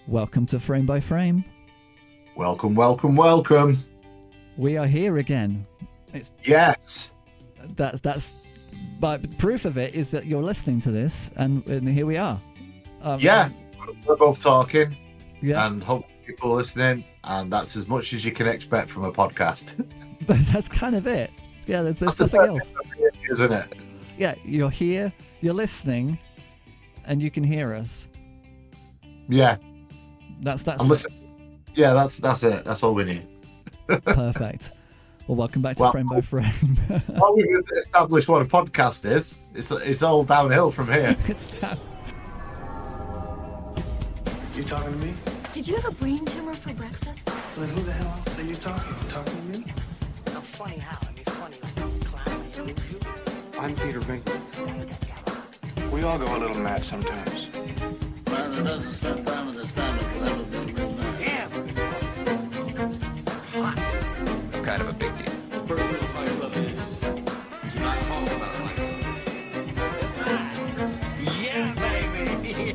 Welcome to Frame by Frame. Welcome, welcome, welcome. We are here again. Yes. That's. But proof of it is that you're listening to this, and here we are. Yeah, we're both talking, yeah, and hopefully people are listening, and that's as much as you can expect from a podcast. That's kind of it. Yeah, there's That's nothing else, isn't it? Yeah, you're here, you're listening, and you can hear us. Yeah, that's yeah, that's it. That's all we need. Perfect. Well, welcome back to Frame by Frame. Well, we've established what a podcast is. It's all downhill from here. It's down. You talking to me? Did you have a brain tumor for breakfast? Well, who the hell else are you talking? You talking to me? I'm funny how? I mean, funny like a clown. You? I'm Peter Venkman. We all go a little mad sometimes. Man that doesn't spend time with his family can never be a real man. Damn! Hot. I'm kind of a big deal. First rule of my brother is, do not talk about my Yeah, baby!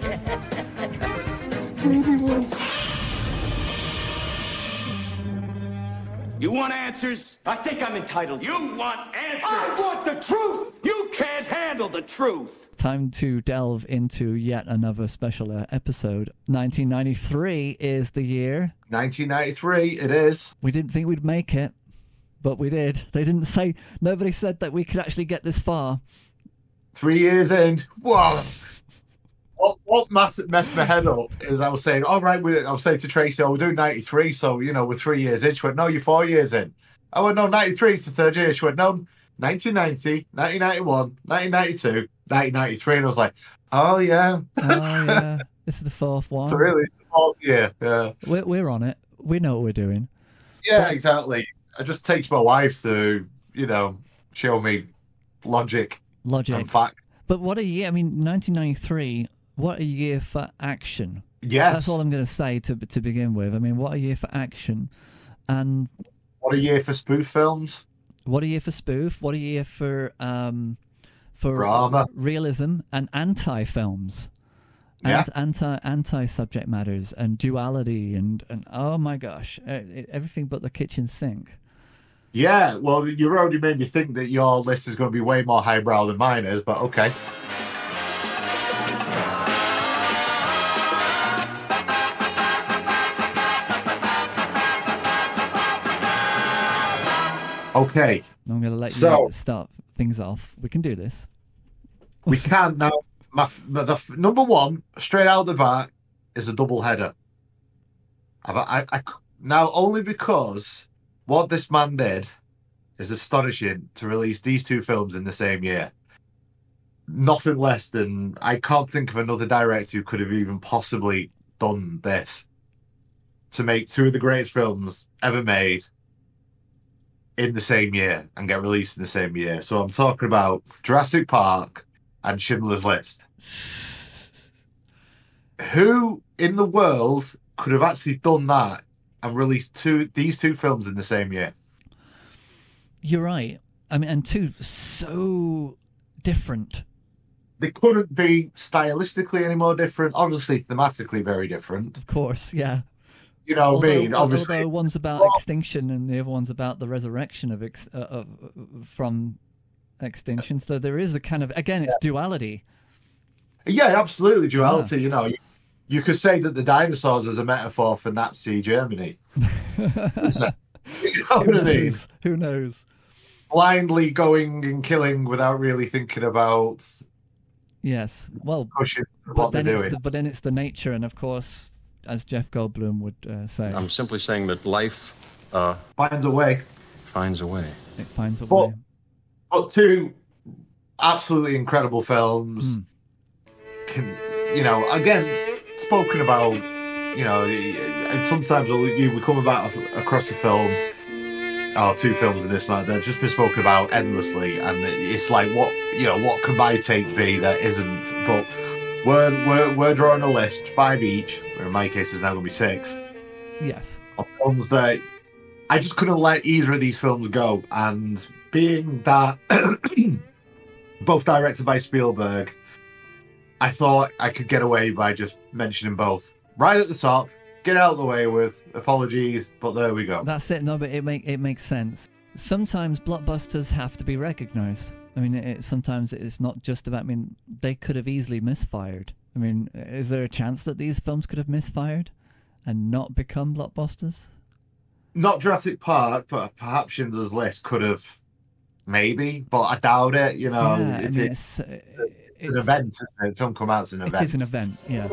You want answers? I think I'm entitled. You want answers? I want the truth! You can't handle the truth! Time to delve into yet another special episode. 1993 is the year. 1993, it is. We didn't think we'd make it, but we did. Nobody said that we could actually get this far. 3 years in. Whoa. What messed my head up is I was saying, all right, I was saying to Tracy, we're doing 93, so, we're 3 years in. She went, no, you're 4 years in. I went, no, 93 is the third year. She went, no, 1990, 1991, 1992, 1993. And I was like, oh, yeah. Oh, yeah. This is the fourth one. So really, it's the fourth year. Yeah. We're on it. We know what we're doing. Yeah, exactly. It just takes my wife to, show me logic. And fact. But what a year. I mean, 1993, what a year for action. Yes. That's all I'm going to say to begin with. I mean, what a year for action. And what a year for spoof films. What a year for spoof. What a year for drama, realism, and anti-films. Yeah. Anti-subject matters and duality and oh my gosh, everything but the kitchen sink. Yeah, well, you already made me think that your list is going to be way more highbrow than mine is, but okay. Okay. I'm going to let you start things off. We can do this. We can. Now, the number one, straight out the back, is a double header. Now, only because what this man did is astonishing to release these two films in the same year. Nothing less than, I can't think of another director who could have even possibly done this. To make two of the greatest films ever made in the same year and get released in the same year. So I'm talking about Jurassic Park and Schindler's List. Who in the world could have actually done that and released these two films in the same year? You're right. I mean, and two so different. They couldn't be stylistically any more different. Obviously, thematically very different. Of course, yeah. You know what I mean? Obviously, although one's about extinction and the other one's about the resurrection from extinction. So there is a kind of, again, it's duality. Yeah, absolutely duality. Yeah. You could say that the dinosaurs is a metaphor for Nazi Germany. Who knows? Blindly going and killing without really thinking about. Yes, well, what they're doing. But then it's the nature, and of course, as Jeff Goldblum would say, I'm simply saying that life finds a way. Finds a way. It finds a way. But two absolutely incredible films. Again, spoken about. And sometimes we come across a film. Or two films in this night that just been spoken about endlessly, and it's like what can my take be that isn't? But we're drawing a list, 5 each. Or in my case, it's now going to be 6. Yes, of films that I just couldn't let either of these films go. And being that both directed by Spielberg, I thought I could get away by just mentioning both right at the top, get out of the way with apologies, but there we go. That's it. No, but it makes sense. Sometimes blockbusters have to be recognized. I mean, sometimes it's not just about. I mean, they could have easily misfired. I mean, is there a chance that these films could have misfired and not become blockbusters? Not Jurassic Park, but perhaps Schindler's List could have, maybe, but I doubt it. You know, Yeah, it's an event, isn't it? Film come out as an event. It is an event, yeah.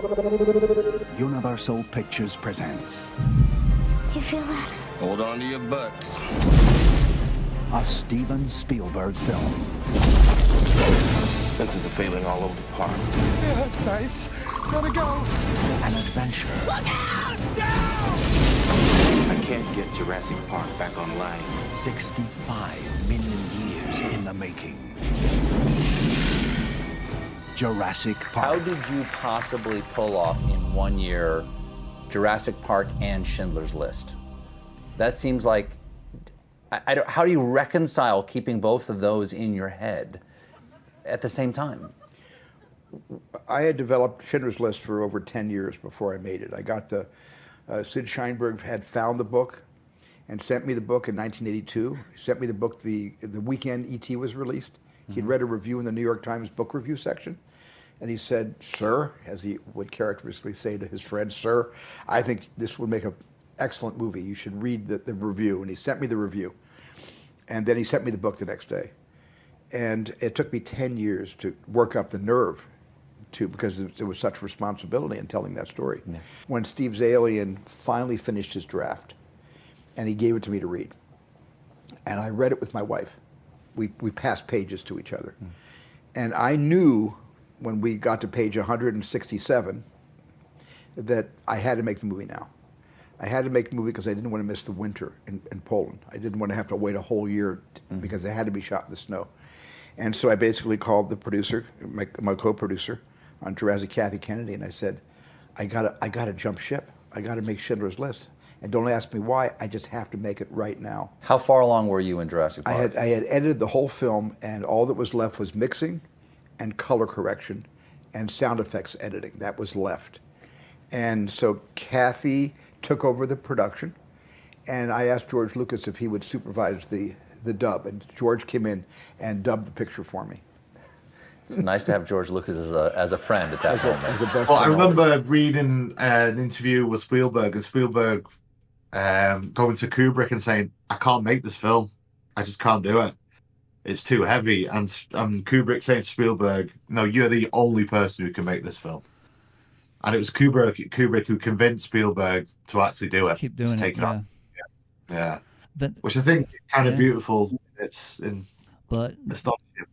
Universal Pictures presents You feel that? Hold on to your butts. a Steven Spielberg film. This is a feeling all over the park. Yeah, that's nice. Gotta go. An adventure. Look out! No! I can't get Jurassic Park back online. 65 million years in the making. Jurassic Park. How did you possibly pull off in 1 year Jurassic Park and Schindler's List? That seems like, how do you reconcile keeping both of those in your head at the same time? I had developed Schindler's List for over 10 years before I made it. I got Sid Sheinberg had found the book and sent me the book in 1982. He sent me the book the weekend E.T. was released. He'd read a review in the New York Times book review section, and he said, "Sir," as he would characteristically say to his friends, "Sir, I think this would make an excellent movie. You should read the review." And he sent me the review. And then he sent me the book the next day. And it took me 10 years to work up the nerve because there was such responsibility in telling that story. Yeah. When Steve Zalian finally finished his draft, and he gave it to me to read, and I read it with my wife. We passed pages to each other. And I knew when we got to page 167 that I had to make the movie now. I had to make the movie because I didn't want to miss the winter in Poland. I didn't want to have to wait a whole year because they had to be shot in the snow. And so I basically called the producer, my co-producer on Jurassic, Kathy Kennedy, and I said, I gotta jump ship. I gotta make Schindler's List. And don't ask me why, I just have to make it right now. How far along were you in Jurassic Park? I had edited the whole film, and all that was left was mixing and color correction and sound effects editing. That was left. And so Kathy took over the production, and I asked George Lucas if he would supervise the dub, and George came in and dubbed the picture for me. It's nice to have George Lucas as a friend at that moment. As a best well, friend. I remember reading an interview with Spielberg, and Spielberg going to Kubrick and saying, "I can't make this film. I just can't do it. It's too heavy." And Kubrick saying to Spielberg, "No, you're the only person who can make this film." And it was Kubrick who convinced Spielberg to actually do it. Keep doing it. Take it on. Yeah. But, which I think is kind of beautiful. It's astonishing.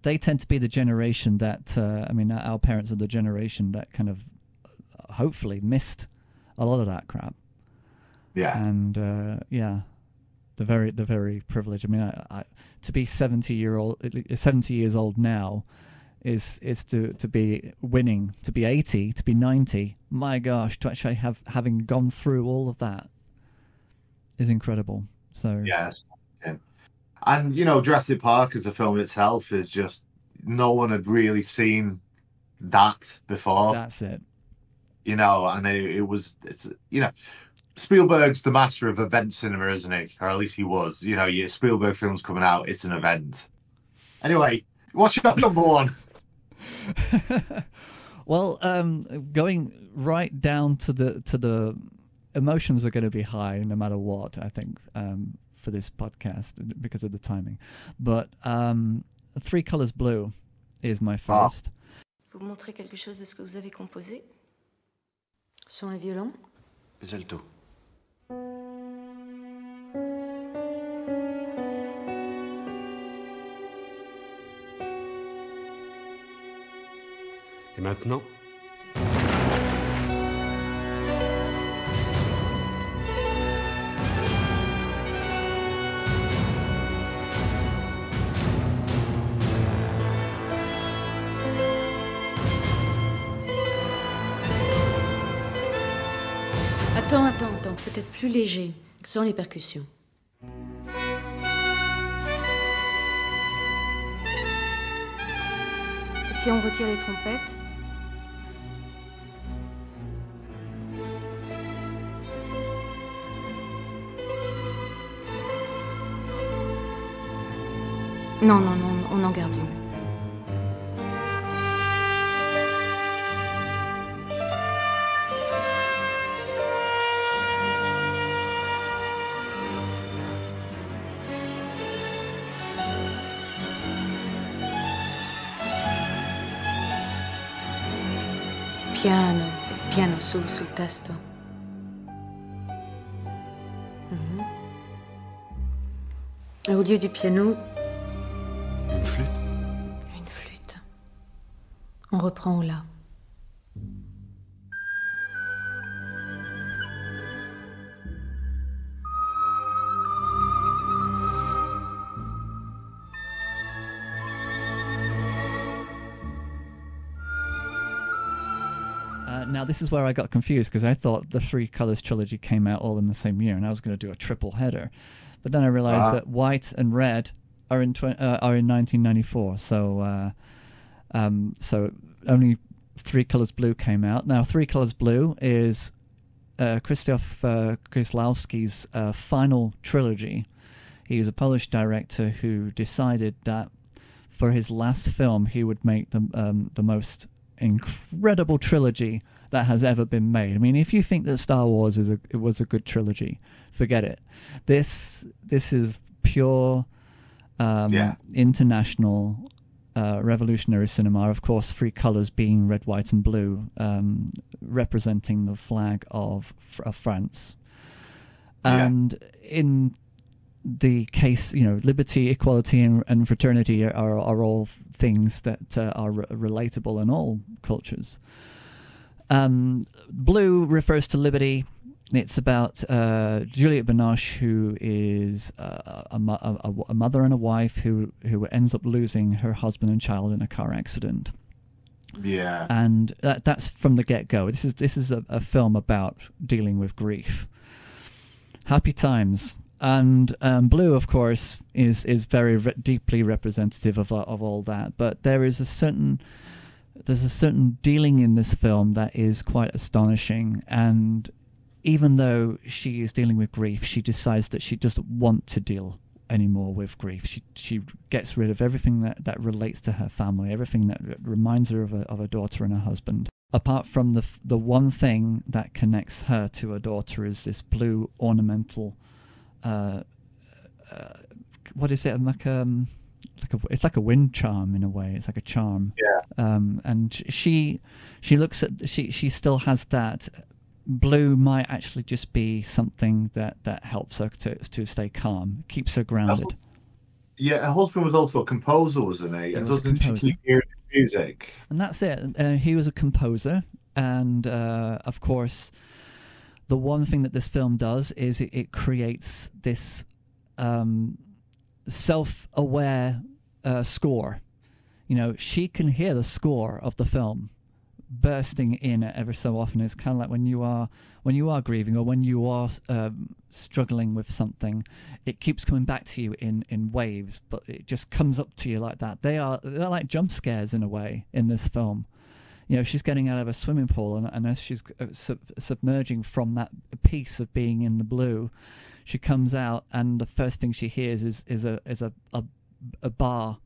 They tend to be the generation that, I mean, our parents are the generation that kind of hopefully missed a lot of that crap. Yeah. And yeah, the very privileged. I mean, I to be 70 years old now is to be winning, to be 80, to be 90. My gosh, to actually having gone through all of that is incredible. So yeah. And you know, Jurassic Park as a film itself is just, no one had really seen that before. That's it. You know, and it's you know, Spielberg's the master of event cinema, isn't he? Or at least he was. You know, your Spielberg films coming out, it's an event. Anyway, what's your number one? Well, going right down to the emotions are going to be high no matter what, I think, for this podcast because of the timing. But Three Colors Blue is my first. Vous montrez quelque chose de ce que vous avez composé? Sur un violon? Les altos. Et maintenant? Attends, peut-être plus léger, sans les percussions. Si on retire les trompettes. Non, non, non, on en garde une. Piano, piano, sul testo. Mhm. Et au lieu du piano... Une flûte? Une flûte. On reprend au la. Now, this is where I got confused, because I thought the Three Colors trilogy came out all in the same year, and I was going to do a triple header. But then I realized that White and Red are in 1994, so only Three Colors Blue came out. Now, Three Colors Blue is Krzysztof Kieślowski's final trilogy. He is a Polish director who decided that for his last film he would make the most incredible trilogy that has ever been made. I mean, if you think that Star Wars was a good trilogy, forget it. This is pure international revolutionary cinema. Of course, three colors being red, white, and blue, representing the flag of France. And in the case, liberty, equality, and fraternity are all things that are relatable in all cultures. Blue refers to liberty. It's about Juliette Binoche, who is a mother and a wife who ends up losing her husband and child in a car accident. Yeah, and that's from the get-go. This is a film about dealing with grief. Happy times. And Blue, of course, is very deeply representative of all that. But there's a certain dealing in this film that is quite astonishing. And even though she is dealing with grief, she decides that she doesn't want to deal anymore with grief. She gets rid of everything that relates to her family, everything that reminds her of a daughter and a husband. Apart from the one thing that connects her to her daughter is this blue ornamental. What is it? It's like a wind charm in a way. It's like a charm. Yeah. And she looks at she still has that. Blue might actually just be something that helps her to stay calm, keeps her grounded. Yeah, her husband was also a composer, wasn't he? And doesn't she keep hearing music? And that's it. He was a composer, and of course, the one thing that this film does is it creates this self-aware score. She can hear the score of the film bursting in ever so often. It's kind of like when you are grieving or when you are struggling with something, it keeps coming back to you in waves, but it just comes up to you like that. They're like jump scares in a way in this film. She's getting out of a swimming pool, and as she's submerging from that piece of being in the blue, she comes out, and the first thing she hears is a bar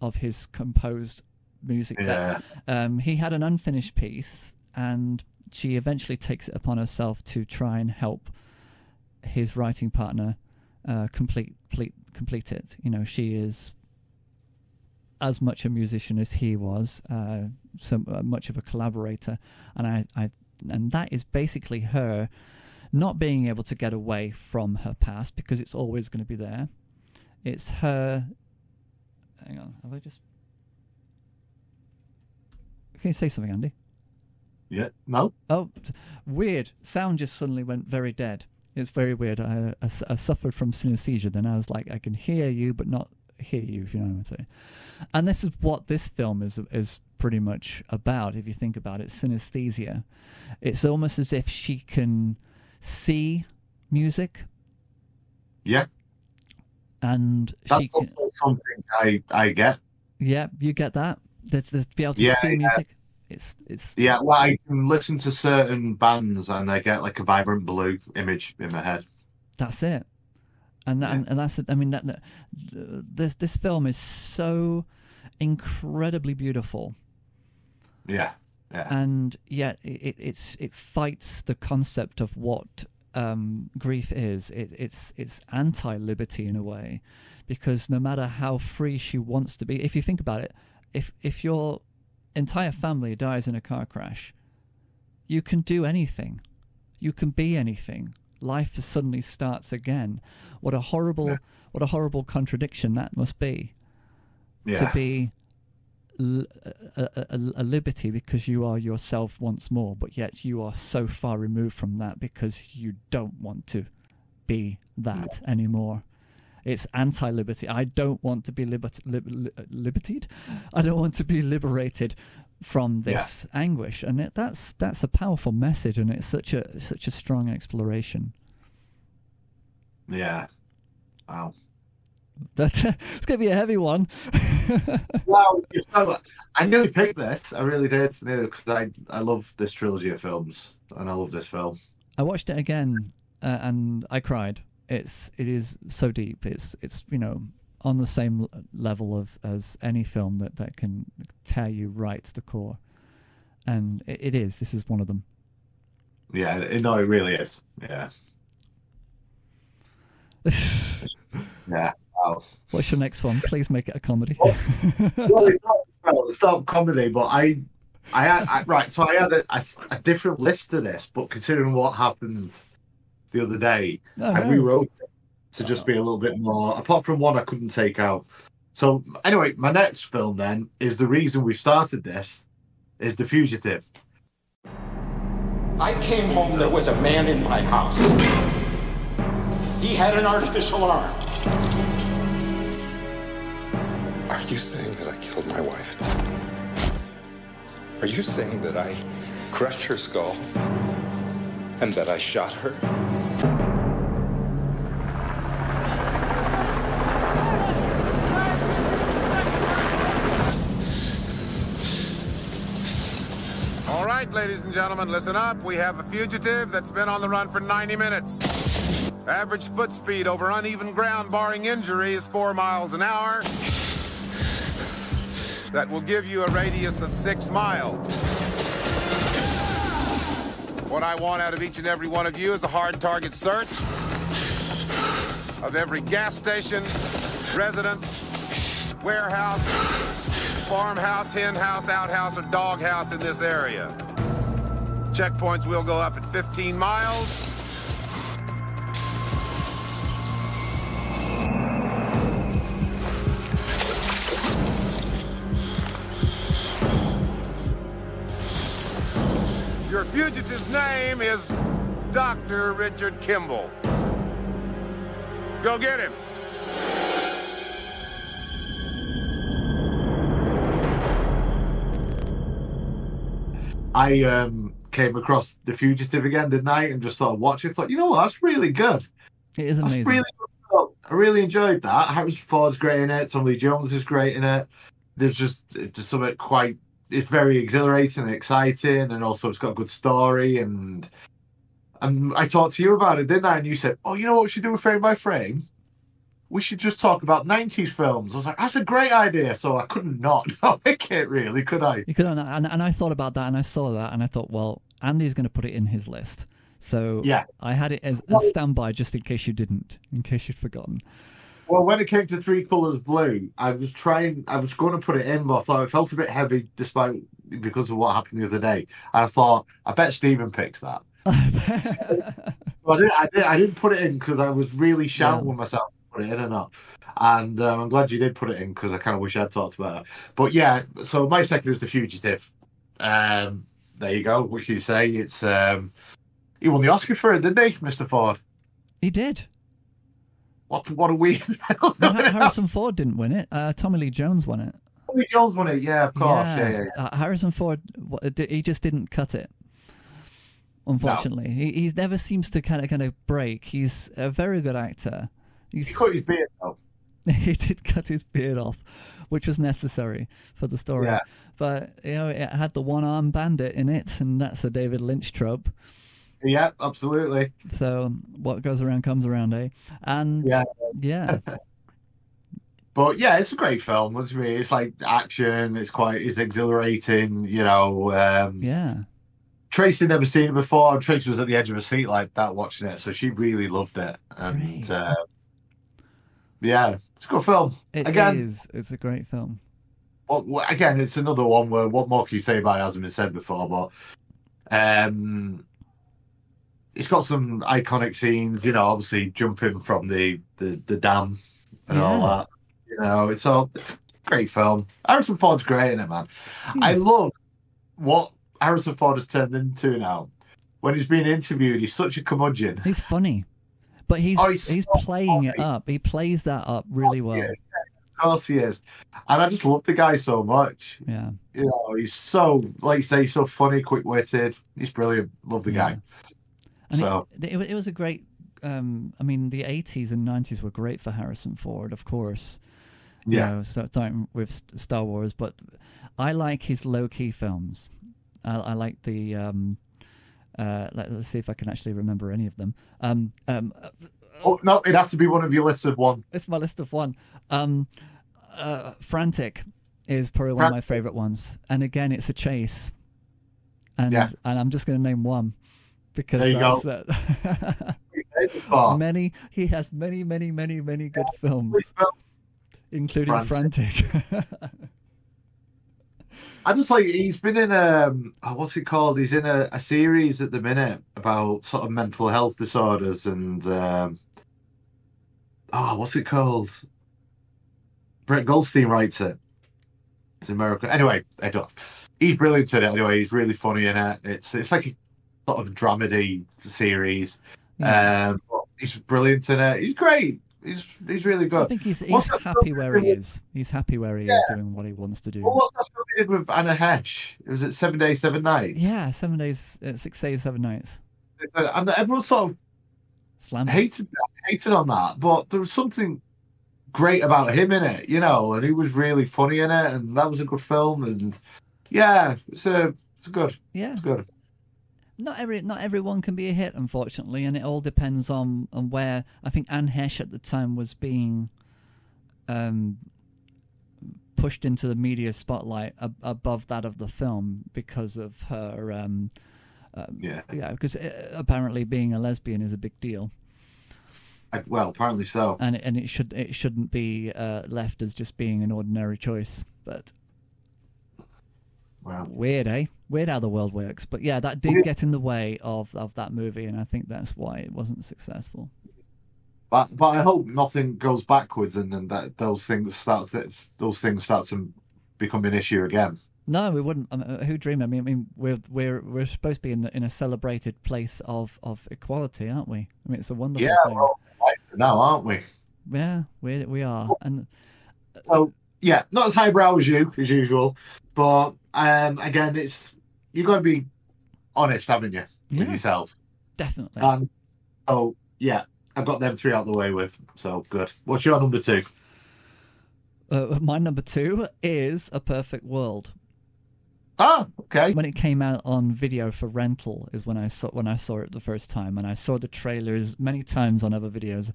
of his composed music. Yeah. He had an unfinished piece, and she eventually takes it upon herself to try and help his writing partner complete it. She is as much a musician as he was, so much of a collaborator, and that is basically her not being able to get away from her past, because it's always going to be there. It's her. Hang on, have I just? Can you say something, Andy? Yeah. No. Oh, weird. Sound just suddenly went very dead. It's very weird. I suffered from synesthesia. Then I was like, I can hear you, but not hear you, if you know what I'm saying. And this is what this film is pretty much about, if you think about it. Synesthesia. It's almost as if she can see music. Yeah. And that's something I get. Yeah, you get that. To be able to see music. It's yeah. Well, I can listen to certain bands and I get like a vibrant blue image in my head. That's it. And that's, I mean, this film is so incredibly beautiful. Yeah. And yet it fights the concept of what grief is. It's anti-liberty in a way, because no matter how free she wants to be, if you think about it, if your entire family dies in a car crash, you can do anything, you can be anything. Life suddenly starts again. What a horrible contradiction that must be. Yeah. To be a liberty because you are yourself once more, but yet you are so far removed from that because you don't want to be that anymore. It's anti-liberty. I don't want to be liberated. I don't want to be liberated from this anguish, and that's a powerful message, and it's such a strong exploration. Yeah. Wow. It's gonna be a heavy one. Wow. I nearly picked this. I really did, because I love this trilogy of films, and I love this film. I watched it again, and I cried. It is so deep. It's on the same level as any film that can tear you right to the core, and it is. This is one of them. Yeah, no, it really is. Yeah. Yeah. Wow. What's your next one? Please make it a comedy. Well, it's not comedy, but I had So I had a different list to this, but considering what happened the other day, I rewrote it to just be a little bit more. Apart from one I couldn't take out. So anyway, my next film then is the reason we started this, is The Fugitive. I came home, there was a man in my house. He had an artificial arm. Are you saying that I killed my wife? Are you saying that I crushed her skull and that I shot her? All right, ladies and gentlemen, listen up. We have a fugitive that's been on the run for 90 minutes. Average foot speed over uneven ground, barring injury, is 4 miles an hour. That will give you a radius of 6 miles. What I want out of each and every one of you is a hard target search of every gas station, residence, warehouse, farmhouse, hen house, outhouse, or dog house in this area. Checkpoints will go up at 15 miles. Your fugitive's name is Dr. Richard Kimball. Go get him. I came across The Fugitive again, didn't I? And just started watching. Thought, you know what, that's really good. It is amazing. Really good. I really enjoyed that. Harrison Ford's great in it. Tommy Lee Jones is great in it. There's just something quite. It's very exhilarating and exciting, and also it's got a good story. And I talked to you about it, didn't I? And you said, "Oh, you know what we should do with Frame by Frame? We should just talk about 90s films." I was like, "That's a great idea." So I couldn't not pick it, really, could I? You couldn't, and I thought about that, and I saw that, and I thought, well, Andy's going to put it in his list. So yeah, I had it as a standby just in case you didn't, in case you'd forgotten. Well, when it came to Three Colours Blue, I was going to put it in, but I thought it felt a bit heavy because of what happened the other day. And I thought, I bet Stephen picks that. So I didn't put it in because I was really shouting with myself to put it in or not. And I'm glad you did put it in because I kind of wish I'd talked about it. But yeah, so my second is The Fugitive. There you go. What can you say? It's he won the Oscar for it, didn't he, Mr. Ford? He did. What a weird. Harrison Ford didn't win it. Tommy Lee Jones won it. Tommy Lee Jones won it, yeah, of course. Yeah. Harrison Ford, he just didn't cut it. Unfortunately, no. He never seems to kind of break. He's a very good actor. He cut his beard off. He did cut his beard off, which was necessary for the story. Yeah. But it had the one-armed bandit in it, and that's a David Lynch trope. Yeah, absolutely. So what goes around comes around, eh? And yeah. But yeah, it's a great film. What do you mean? It's like action. It's exhilarating. You know. Yeah. Tracy never seen it before. Tracy was at the edge of her seat like that watching it, so she really loved it. And yeah, it's a good film. It's a great film. Well, again, it's another one where what more can you say about it hasn't been said before, but it's got some iconic scenes. You know, obviously jumping from the dam and all that. You know, it's a great film. Harrison Ford's great in it, man. I love what Harrison Ford has turned into now. When he's being interviewed, he's such a curmudgeon. He's funny, but he's so playing it up. He plays that up really well. Yeah, of course he is. And I just love the guy so much. Yeah. You know, he's so, like you say, he's so funny, quick-witted. He's brilliant. Love the guy. And so it was a great... I mean, the 80s and 90s were great for Harrison Ford, of course. You know, starting with Star Wars, but I like his low-key films. I like the... let's see if I can actually remember any of them. Oh, no, it has to be one of your lists of one. It's my list of one. Frantic is probably one of my favorite ones. And again, it's a chase. And I'm just going to name one. Because there you go. He has many good films. Including Frantic. I just like he's been in what's it called? He's in a series at the minute about sort of mental health disorders and what's it called? Brett Goldstein writes it. It's America. Anyway, I don't. He's brilliant in it. Anyway, he's really funny in it. It's like a sort of dramedy series. But he's brilliant in it. He's great. He's really good. I think he's happy where he is. He's happy where he is doing what he wants to do. Well, what's that film he did with Anna Hesh? It was 7 Days, 7 Nights. Yeah, 7 days, 6 days, 7 nights. And everyone sort of hated on that, but there was something great about him in it, you know, and he was really funny in it, and that was a good film, and yeah, it's good. Yeah, it's good. Not everyone can be a hit, unfortunately, and it all depends on where. I think Anne Hesh at the time was being pushed into the media spotlight above that of the film because of her. Because apparently being a lesbian is a big deal. Well, apparently so. And it shouldn't be left as just being an ordinary choice, but. Wow. Weird, eh? Weird how the world works. But yeah, that did get in the way of that movie, and I think that's why it wasn't successful. But I hope nothing goes backwards, and then that those things start to become an issue again. No, we wouldn't. Who dreamed? I mean, we're supposed to be in a celebrated place of equality, aren't we? I mean, it's a wonderful thing. Yeah, we're all right now, aren't we? Yeah, we are. And so yeah, not as highbrow as you as usual, but again, you've got to be honest, haven't you, with yourself? Definitely. And so yeah, I've got them three out the way with. So good. What's your number two? My number two is A Perfect World. Oh, okay. When it came out on video for rental is when I saw it the first time, and I saw the trailers many times on other videos,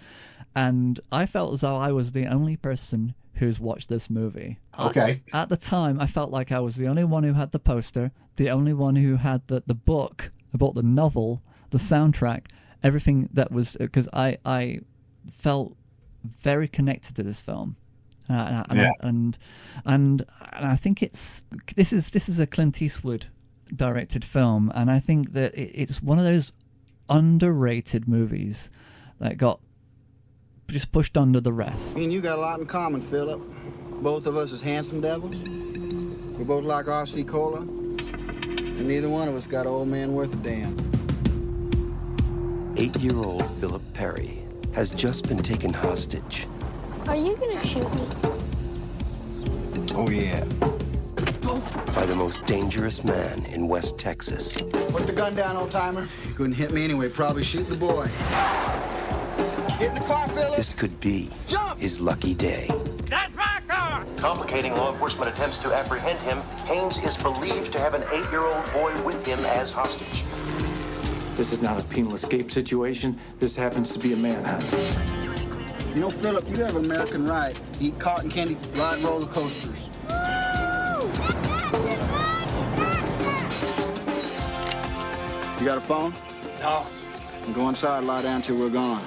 and I felt as though I was the only person who's watched this movie. Okay. At the time, I felt like I was the only one who had the poster, the only one who had the book. I bought the novel, the soundtrack, everything that was, because I felt very connected to this film. And I think this is a Clint Eastwood directed film, and I think that it's one of those underrated movies that got just pushed under the rest. Me and you got a lot in common, Philip. Both of us is handsome devils. We both like RC Cola, and neither one of us got an old man worth a damn. 8-year-old Philip Perry has just been taken hostage. Are you gonna shoot me? Oh, yeah. By the most dangerous man in West Texas. Put the gun down, old timer. You couldn't hit me anyway. Probably shoot the boy. Get in the car, Philip. This could be his lucky day. That's my car! Complicating law enforcement attempts to apprehend him, Haynes is believed to have an 8-year-old boy with him as hostage. This is not a penal escape situation. This happens to be a manhunt. You know, Philip, you have American right. Eat cotton candy, ride roller coasters. You got a phone? No. Go inside, lie down till we're gone.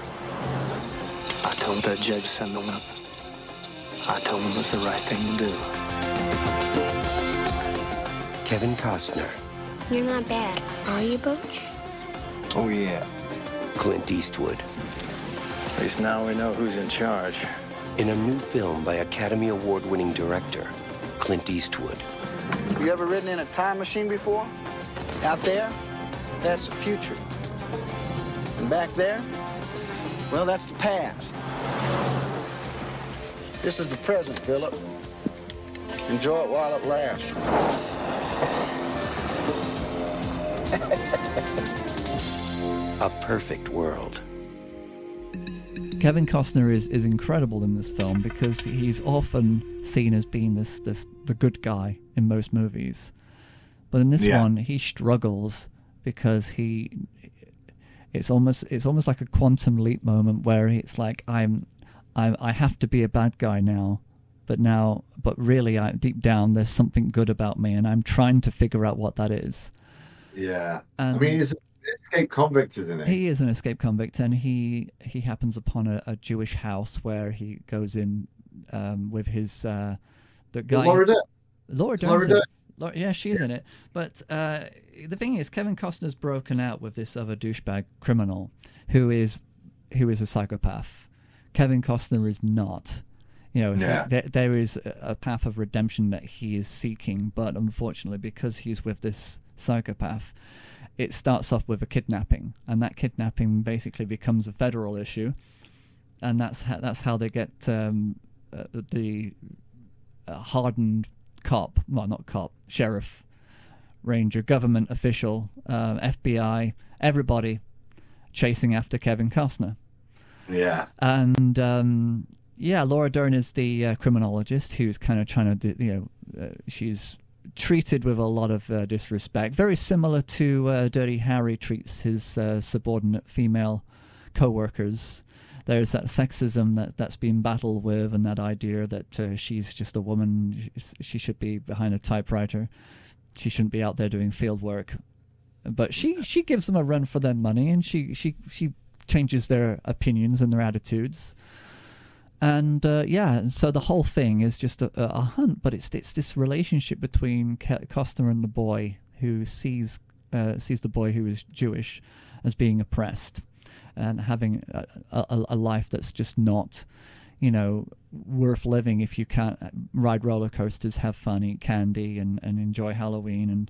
I told that judge to send them up. I told him it was the right thing to do. Kevin Costner, You're not bad, are you, Butch? Oh, yeah. Clint Eastwood. At least now we know who's in charge. In a new film by Academy Award-winning director, Clint Eastwood. You ever ridden in a time machine before? Out there, that's the future. And back there, well, that's the past. This is the present, Philip. Enjoy it while it lasts. A Perfect World. Kevin Costner is incredible in this film because he's often seen as being the good guy in most movies, but in this one he struggles because it's almost like a quantum leap moment where it's like I have to be a bad guy now, but really deep down there's something good about me, and I'm trying to figure out what that is. Yeah, and I mean, he's an escaped convict, isn't he? He is an escaped convict, and he happens upon a Jewish house where he goes in with his the guy. Laura Dern. Yeah, she's in it. But the thing is, Kevin Costner's broken out with this other douchebag criminal who is a psychopath. Kevin Costner is not. You know, there is a path of redemption that he is seeking, but unfortunately, because he's with this psychopath, it starts off with a kidnapping, and that kidnapping basically becomes a federal issue, and that's how they get the hardened cop, well, not cop, sheriff, ranger, government official, FBI, everybody chasing after Kevin Costner. Yeah. And Laura Dern is the criminologist who's kind of trying to, she's treated with a lot of disrespect, very similar to Dirty Harry treats his subordinate female co-workers. There's that sexism that's been battled with, and that idea that she's just a woman, she should be behind a typewriter, she shouldn't be out there doing field work. But she gives them a run for their money, and she changes their opinions and their attitudes. And so the whole thing is just a hunt, but it's this relationship between Costner and the boy who sees the boy who is Jewish as being oppressed and having a life that's just not, worth living if you can't ride roller coasters, have fun, eat candy, and enjoy Halloween,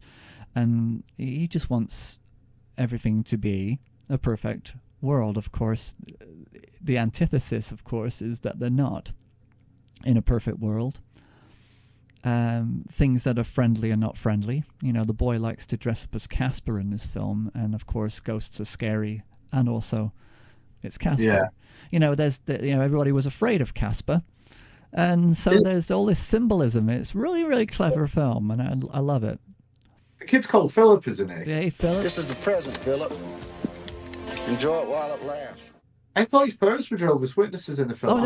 and he just wants everything to be a perfect world. Of course, the antithesis, of course, is that they're not in a perfect world. Things that are friendly are not friendly. The boy likes to dress up as Casper in this film, and of course, ghosts are scary, and also it's Casper. Yeah. There's everybody was afraid of Casper, and so there's all this symbolism. It's really, really clever film, and I love it. The kid's called Philip, isn't he? Yeah, Philip. This is the present, Philip. Enjoy it while it lasts. I thought his parents were Jehovah's Witnesses in the film.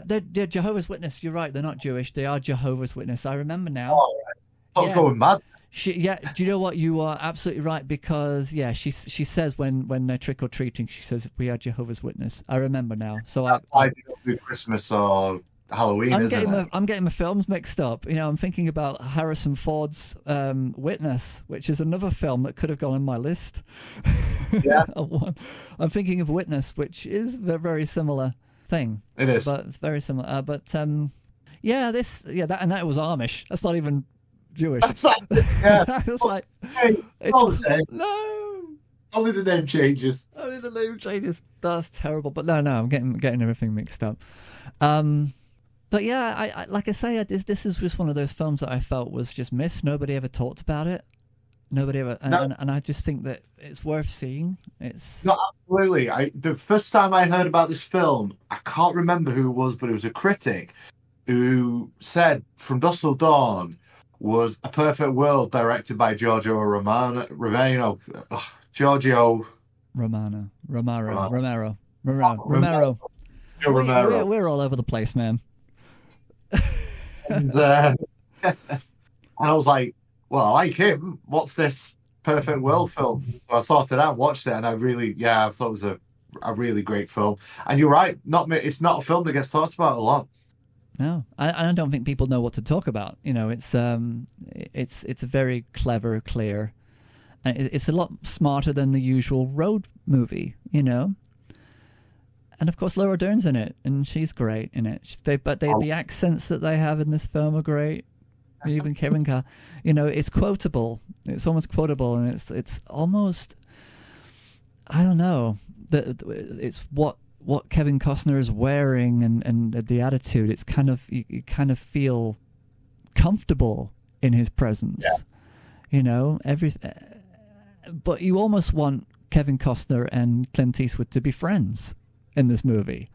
They're Jehovah's Witness. You're right. They're not Jewish. They are Jehovah's Witness. I remember now. Oh, right. I was going mad. Do you know what? You are absolutely right, because she says when they're trick or treating, she says, "We are Jehovah's Witness." I remember now. So I do Christmas or Halloween. I'm getting my films mixed up. I'm thinking about Harrison Ford's Witness, which is another film that could have gone on my list. Yeah. I'm thinking of Witness, which is a very similar thing. It is, but it's very similar. That was Amish. That's not even Jewish. Yeah. I was like, it's all the same. No. Only the name changes. That's terrible. But no, I'm getting everything mixed up. But yeah, I like I say, this is just one of those films that I felt was just missed. Nobody ever talked about it. Nobody ever, and I just think that it's worth seeing. Absolutely. The first time I heard about this film, I can't remember who it was, but it was a critic who said From Dusk Till Dawn was a perfect world directed by Giorgio Romero. Romero. Joe Romero. We're all over the place, man. And I was like, well, I like him. What's this perfect world film? So I sorted out, watched it, and I thought it was a really great film. And you're right, it's not a film that gets talked about a lot. No, I don't think people know what to talk about. You know, it's very clever, clear, and it's a lot smarter than the usual road movie. You know, and of course Laura Dern's in it, and she's great in it. The accents that they have in this film are great. Even Kevin Carr, you know, it's quotable. It's almost quotable, and it's almost, I don't know, it's what Kevin Costner is wearing and the attitude. It's kind of you kind of feel comfortable in his presence. Yeah. You know, but you almost want Kevin Costner and Clint Eastwood to be friends in this movie.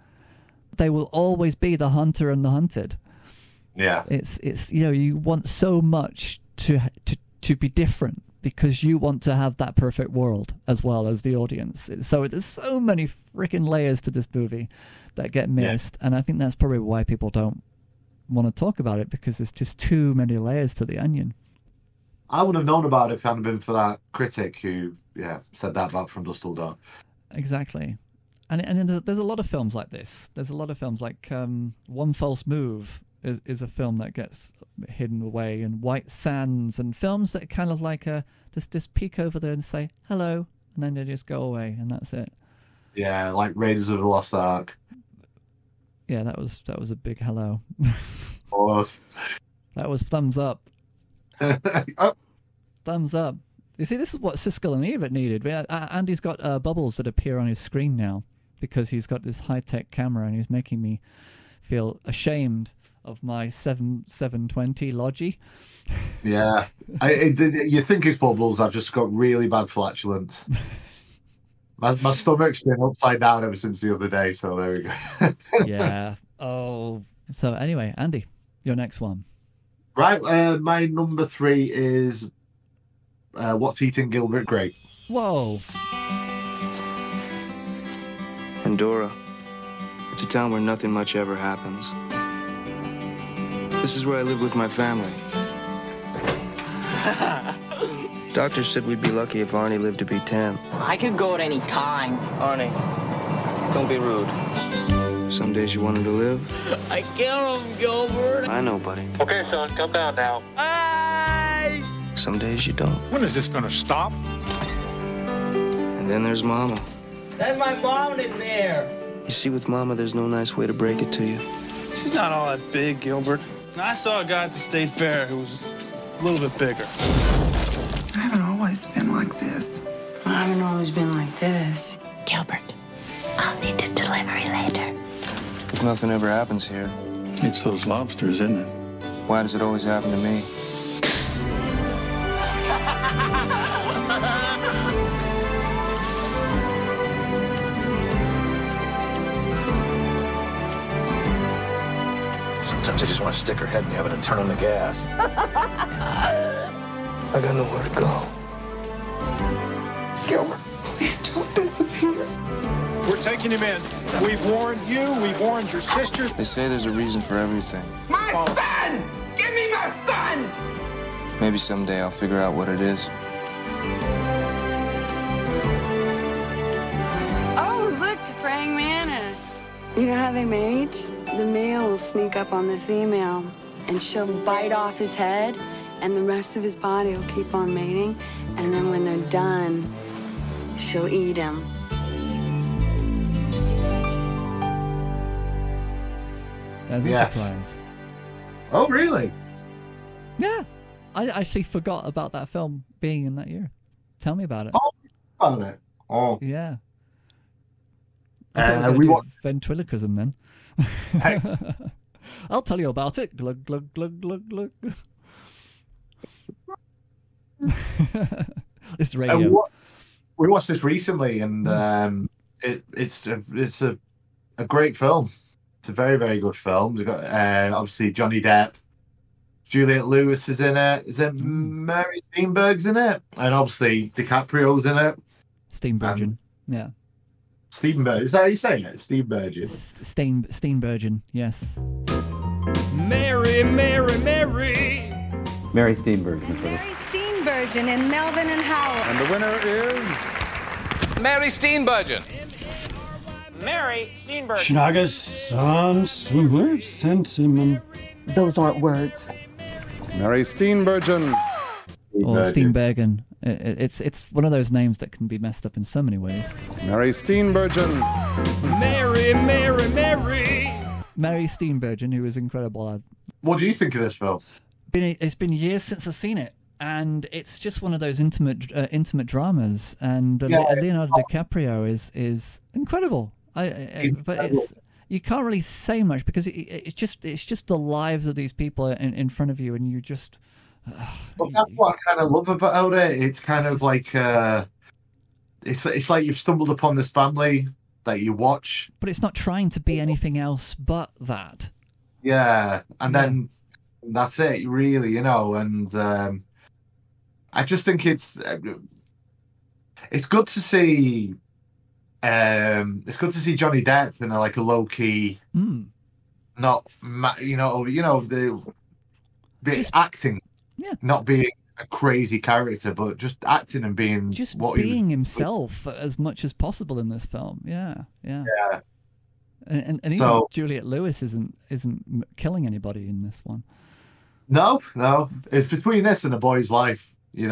They will always be the hunter and the hunted. Yeah, it's you know, you want so much to be different because you want to have that perfect world as well as the audience. So there's so many freaking layers to this movie that get missed, and I think that's probably why people don't want to talk about it, because there's just too many layers to the onion. I would have known about it if it hadn't been for that critic who said that about From Dusk Till Dawn. Exactly. And there's a lot of films like this. There's a lot of films like One False Move is a film that gets hidden away, and White Sands, and films that kind of like just peek over there and say hello, and then they just go away, and that's it. Yeah, like Raiders of the Lost Ark. Yeah, that was a big hello. That was thumbs up. Oh. Thumbs up. You see, this is what Siskel and Ebert needed. Andy's got bubbles that appear on his screen now because he's got this high-tech camera, and he's making me feel ashamed of my 720 Logi. Yeah. You think it's bubbles, I've just got really bad flatulence. My stomach's been upside down ever since the other day, so there we go. Yeah. Oh. So anyway, Andy, your next one. Right, my number 3 is What's Eating Gilbert Grape. Whoa. Pandora. It's a town where nothing much ever happens. This is where I live with my family. Doctor said we'd be lucky if Arnie lived to be 10. I could go at any time. Arnie, don't be rude. Some days you want him to live. I kill him, Gilbert. I know, buddy. Okay, son, come down now. Hey! Some days you don't. When is this gonna stop? And then there's Mama. That's my mom in there. You see, with Mama, there's no nice way to break it to you. She's not all that big, Gilbert. I saw a guy at the state fair who was a little bit bigger. I haven't always been like this. I haven't always been like this. Gilbert, I'll need a delivery later. If nothing ever happens here. It's those lobsters, isn't it? Why does it always happen to me? Sometimes I just want to stick her head in the oven and turn on the gas. I got nowhere to go. Gilbert, please don't disappear. We're taking him in. We've warned you. We've warned your sister. They say there's a reason for everything. My son! Give me my son! Maybe someday I'll figure out what it is. Oh, look, it's a praying mantis. You know how they mate? The male will sneak up on the female, and she'll bite off his head, and the rest of his body will keep on mating, and then when they're done, she'll eat him. That's a surprise. Oh, really? Yeah. I actually forgot about that film being in that year. Tell me about it. Oh, about it. Oh. Yeah. We watched ventriloquism then. I'll tell you about it. Glug, glug, glug, glug, glug. It's radio. We watched this recently, and it's a great film. It's a very, very good film. We've got obviously Johnny Depp, Juliette Lewis is in it. Is it Mary Steenburgen's in it? And obviously DiCaprio's in it. Steenburgen. Yeah. Steenburgen. Is that how you say it? Steenburgen. Steenburgen, yes. Mary, Mary, Mary. Mary Steenburgen. Mary Steenburgen and Melvin and Howard. And the winner is Mary Steenburgen. Mary Steenburgen. Schnagger's son, swimmer, sent him. Those aren't words. Mary Steenburgen. Or Steenburgen. It's one of those names that can be messed up in so many ways. Mary Steenburgen. Mary, Mary, Mary. Mary Steenburgen, who is incredible. What do you think of this film? It's been years since I've seen it, and it's just one of those intimate dramas. And Leonardo DiCaprio is incredible. You can't really say much because it's just the lives of these people in front of you, and you just. But that's what I kind of love about it. It's kind of like it's like you've stumbled upon this family that you watch, but it's not trying to be anything else but that. Yeah, and then that's it, really, And I just think it's good to see. It's good to see Johnny Depp in a low key, not the acting. Yeah. Not being a crazy character, but just acting and being just what being himself as much as possible in this film. Yeah. And even Juliette Lewis isn't killing anybody in this one. No. It's between this and A Boy's Life. The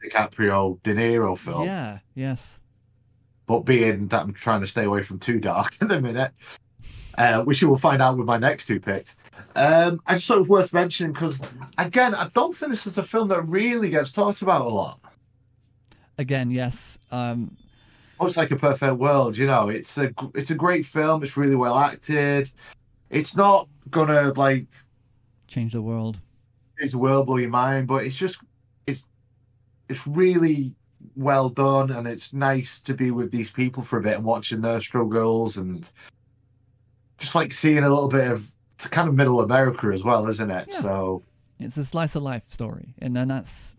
DiCaprio De Niro film. Yeah. Yes. But being that I'm trying to stay away from too dark in a minute, which you will find out with my next two picks. I just thought it was worth mentioning because, again, I don't think this is a film that really gets talked about a lot. Again, yes. Much like A Perfect World, it's a great film. It's really well acted. It's not gonna change the world, blow your mind, but it's really well done, and it's nice to be with these people for a bit and watching their struggles and just seeing a little bit of. It's kind of middle America as well, isn't it? Yeah. So it's a slice of life story, and then that's,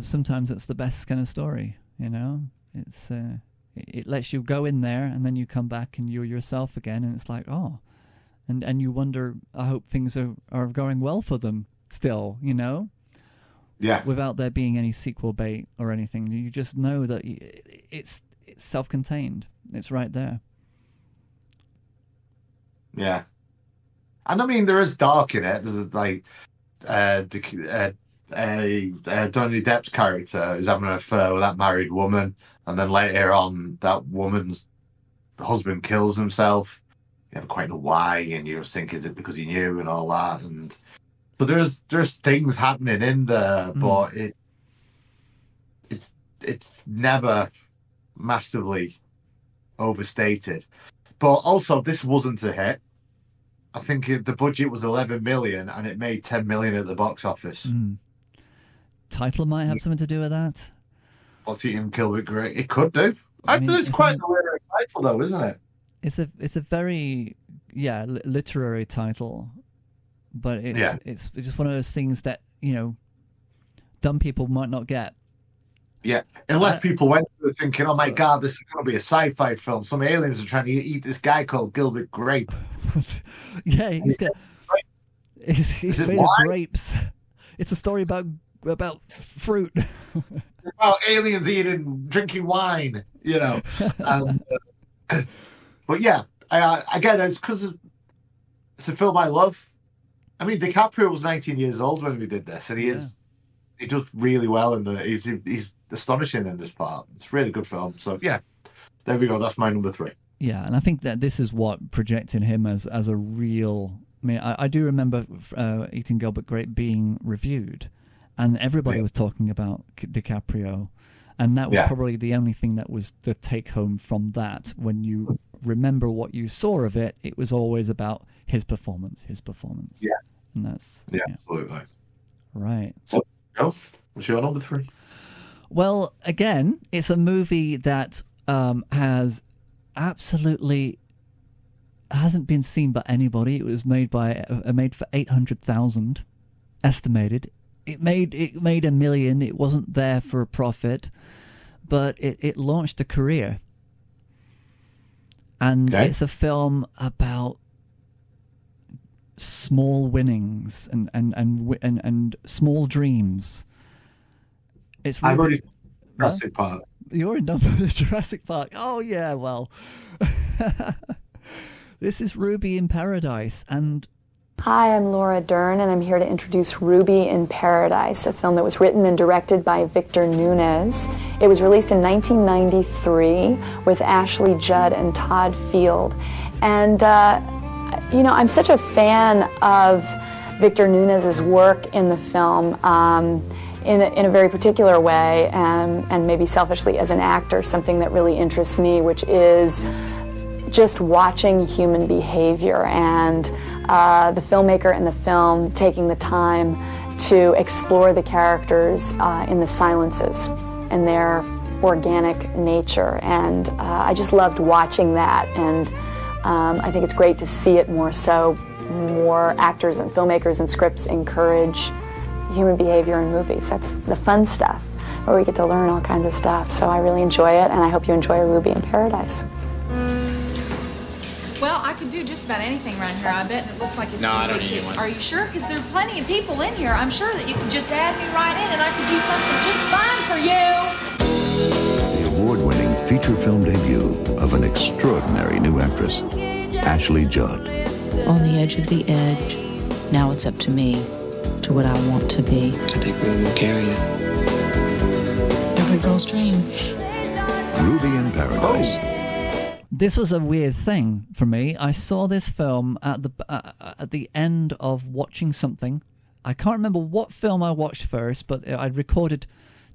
sometimes it's the best kind of story. It's it lets you go in there, and then you come back and you're yourself again, and it's like, oh, and you wonder. I hope things are going well for them still. Yeah. Without there being any sequel bait or anything, you just know that it's self-contained. It's right there. Yeah. And I mean, there is dark in it. There's Johnny Depp's character is having an affair with that married woman, and then later on, that woman's husband kills himself. You never quite know why, and you just think, is it because he knew and all that? And so there's things happening in there, but it's never massively overstated. But also, this wasn't a hit. I think the budget was 11 million and it made 10 million at the box office. Title might have something to do with that. What's Eating Gilbert Grape? It could do. It's quite a literary title, though, isn't it? It's a very literary title, but it's just one of those things that dumb people might not get. Yeah, unless people went through thinking, "Oh my God, this is going to be a sci-fi film. Some aliens are trying to eat this guy called Gilbert Grape." Yeah, he's made of grapes. It's a story about fruit. About aliens drinking wine, And, but yeah, again, it's because it's a film I love. I mean, DiCaprio was 19 years old when we did this, and he does really well he's astonishing in this part. It's a really good film. So yeah, there we go. That's my number 3. Yeah, and I think that this is what projected him as a real. I mean, I do remember Eating Gilbert Grape being reviewed, and everybody was talking about DiCaprio, and that was probably the only thing that was the take home from that. When you remember what you saw of it, it was always about his performance. Yeah, and that's absolutely right. So, what's your number 3? Well, again, it's a movie that hasn't been seen by anybody. It was made for 800,000 estimated. It made $1 million. It wasn't there for a profit, but it launched a career. And it's a film about small winnings and small dreams. It's really, I've already done Jurassic Park. You already done Jurassic Park. Oh yeah, well, this is Ruby in Paradise, and Hi, I'm Laura Dern, and I'm here to introduce Ruby in Paradise, a film that was written and directed by Victor Nunez. It was released in 1993 with Ashley Judd and Todd Field. And, you know, I'm such a fan of Victor Nunez's work in the film in a very particular way, and maybe selfishly as an actor, something that really interests me, which is just watching human behavior and the filmmaker in the film taking the time to explore the characters in the silences and their organic nature. And I just loved watching that, and I think it's great to see it more so. More actors and filmmakers and scripts encourage human behavior in movies. That's the fun stuff, where we get to learn all kinds of stuff. So I really enjoy it, and I hope you enjoy Ruby in Paradise. Well, I could do just about anything right here, I bet, and it looks like it's No, I don't really need cute. one. Are you sure? Because there are plenty of people in here. I'm sure that you could just add me right in, and I could do something just fine for you. The award-winning feature film debut of an extraordinary new actress, Ashley Judd. On the edge of the edge, now it's up to me to what I want to be. I think we're gonna carry it. Every girl's dream. Ruby in Paradise. this was a weird thing for me. I saw this film at the end of watching something. I can't remember what film I watched first, but I'd recorded.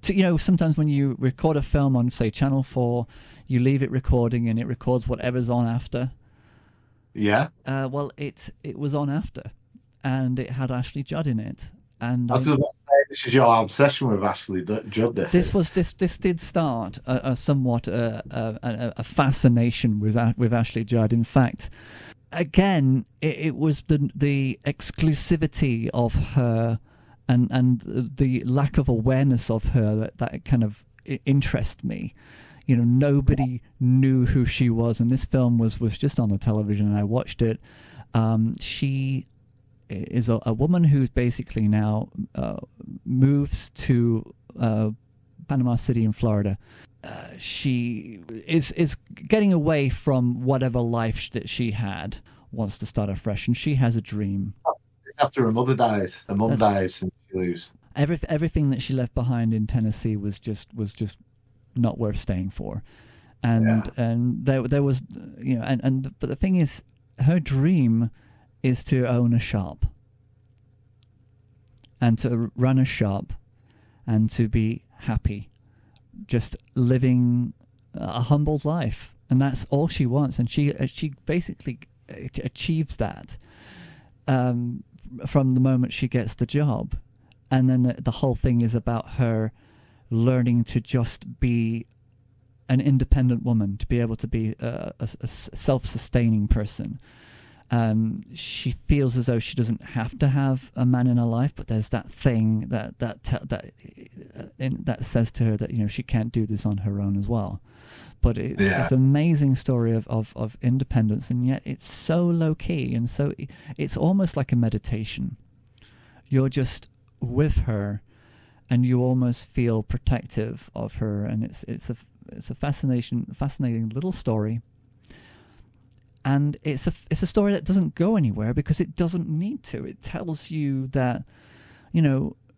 Sometimes when you record a film on, say, Channel 4, you leave it recording and it records whatever's on after. Yeah. Well, it was on after, and it had Ashley Judd in it. And I was about to say, this is your obsession with Ashley Judd. This did start a somewhat a fascination with Ashley Judd. In fact, again, it was the exclusivity of her and the lack of awareness of her that kind of interested me. Nobody knew who she was, and this film was just on the television, and I watched it. She is a woman who's basically now moves to Panama City in Florida. She is getting away from whatever life that she had, wants to start afresh, and she has a dream. After her mother dies, her mum dies, and she leaves. Everything that she left behind in Tennessee was just not worth staying for, and there was but the thing is, her dream is to own a shop and to run a shop and to be happy, just living a humbled life, and that's all she wants. And she basically achieves that from the moment she gets the job, and then the whole thing is about her learning to just be an independent woman, to be able to be a self-sustaining person. She feels as though she doesn't have to have a man in her life, but there's that thing that says to her that she can't do this on her own as well. But it's an amazing story of independence, and yet it's so low key, and so it's almost like a meditation. You're just with her, and you almost feel protective of her, and it's a fascinating little story. And it's a story that doesn't go anywhere because it doesn't need to. It tells you that,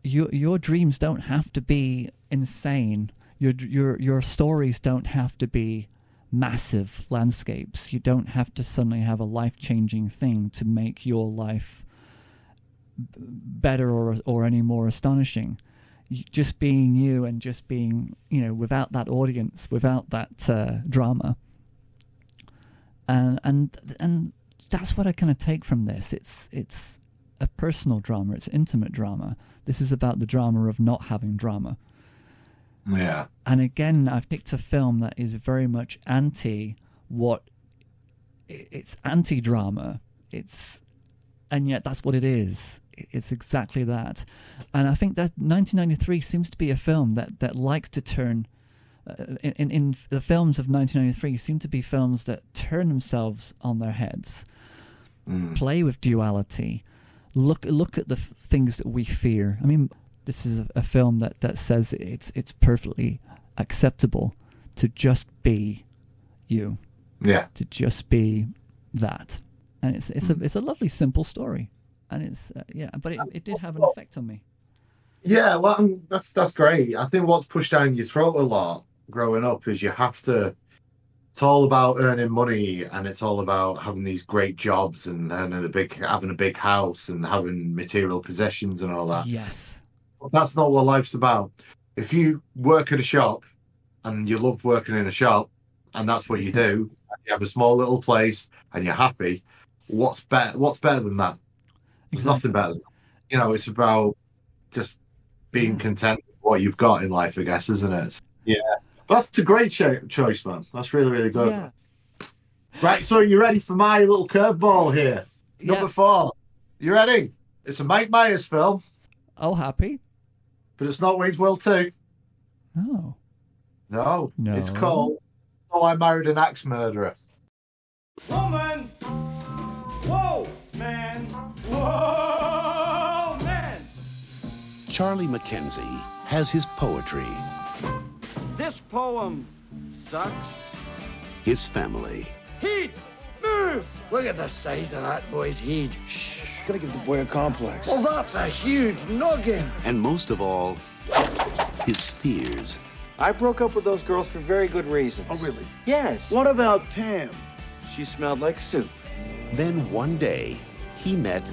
your dreams don't have to be insane. Your stories don't have to be massive landscapes. You don't have to suddenly have a life-changing thing to make your life better or any more astonishing. Just being you, and just being, without that audience, without that drama. And that's what I kind of take from this. It's a personal drama. It's intimate drama. This is about the drama of not having drama. Yeah. And again, I've picked a film that is very much it's anti-drama. And yet that's what it is. It's exactly that. And I think that 1993 seems to be a film that likes to turn in the films of 1993 seem to be films that turn themselves on their heads, play with duality, look at the things that we fear. I mean, this is a film that says it's perfectly acceptable to just be you. Yeah. To just be that. And it's a lovely, simple story. And it's but it did have an effect on me. Yeah, well, that's great. I think what's pushed down your throat a lot growing up is you have to. It's all about earning money, and it's all about having these great jobs and having a big house and having material possessions and all that. Yes, but that's not what life's about. If you work at a shop and you love working in a shop, and that's what you do, and you have a small little place and you're happy, what's better than that? There's nothing better. It's about just being content with what you've got in life, I guess, isn't it? Yeah. But that's a great choice, man. That's really, really good. Yeah. Right, so you ready for my little curveball here? Number 4. You ready? It's a Mike Myers film. Oh, happy. But it's not Wayne's World 2. Oh. No. No. It's called Oh, I Married an Axe Murderer. Woman! Whoa, man! Whoa, man! Charlie Mackenzie has his poetry, This poem sucks. his family, Heat! Move! Look at the size of that boy's head. Shh. Gotta give the boy a complex. Oh, Well, that's a huge noggin. and most of all, his fears. I broke up with those girls for very good reasons. Oh, really? Yes. What about Pam? She smelled like soup. Then one day, he met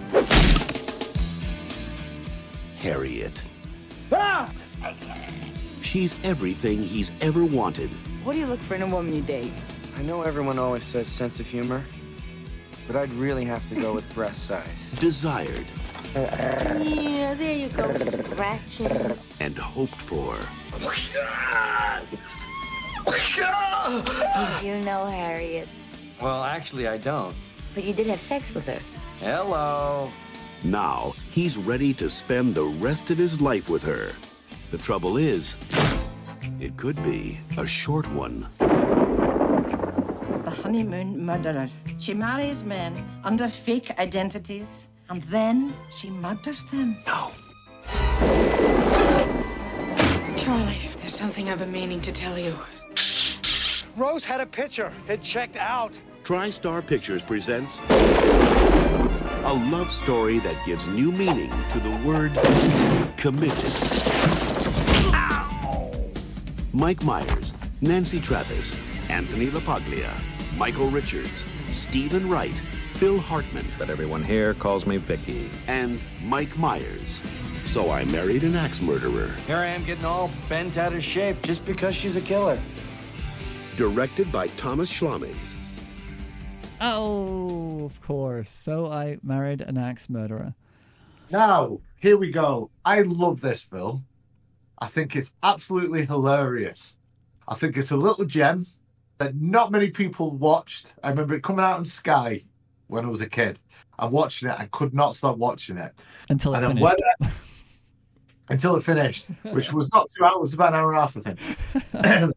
Harriet. Ah! She's everything he's ever wanted. What do you look for in a woman you date? I know everyone always says sense of humor, but I'd really have to go with breast size. Desired Yeah, there you go, scratching. and hoped for. You know Harriet, Well, actually, I don't. but you did have sex with her. Hello. Now, he's ready to spend the rest of his life with her. The trouble is, it could be a short one. The honeymoon murderer. She marries men under fake identities, and then she murders them. No. Charlie, there's something I've been meaning to tell you. Rose had a picture. It checked out. TriStar Pictures presents a love story that gives new meaning to the word committed. Mike Myers, Nancy Travis, Anthony LaPaglia, Michael Richards, Stephen Wright, Phil Hartman. But everyone here calls me Vicky. And Mike Myers. So I Married an Axe Murderer. Here I am getting all bent out of shape just because she's a killer. Directed by Thomas Schlamme. Oh, of course. So I Married an Axe Murderer. Now, here we go. I love this film. I think it's absolutely hilarious. I think it's a little gem that not many people watched. I remember it coming out on Sky when I was a kid. I'm watching it. I could not stop watching it. Until it finished. Until it finished, which was not 2 hours, about an hour and a half, I think.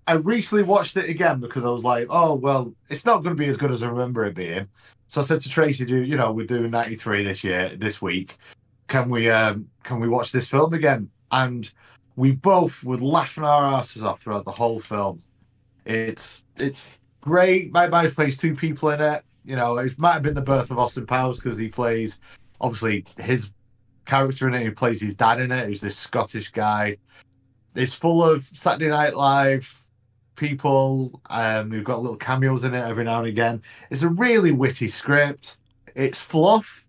I recently watched it again because I was like, oh, well, it's not going to be as good as I remember it being. So I said to Tracy, we're doing 93 this week. Can we watch this film again? And we both were laughing our asses off throughout the whole film. It's great. Mike Myers plays 2 people in it. It might have been the birth of Austin Powers because he plays, obviously, his character in it. He plays his dad in it, who's this Scottish guy. It's full of Saturday Night Live people who've got little cameos in it every now and again. It's a really witty script. It's fluff.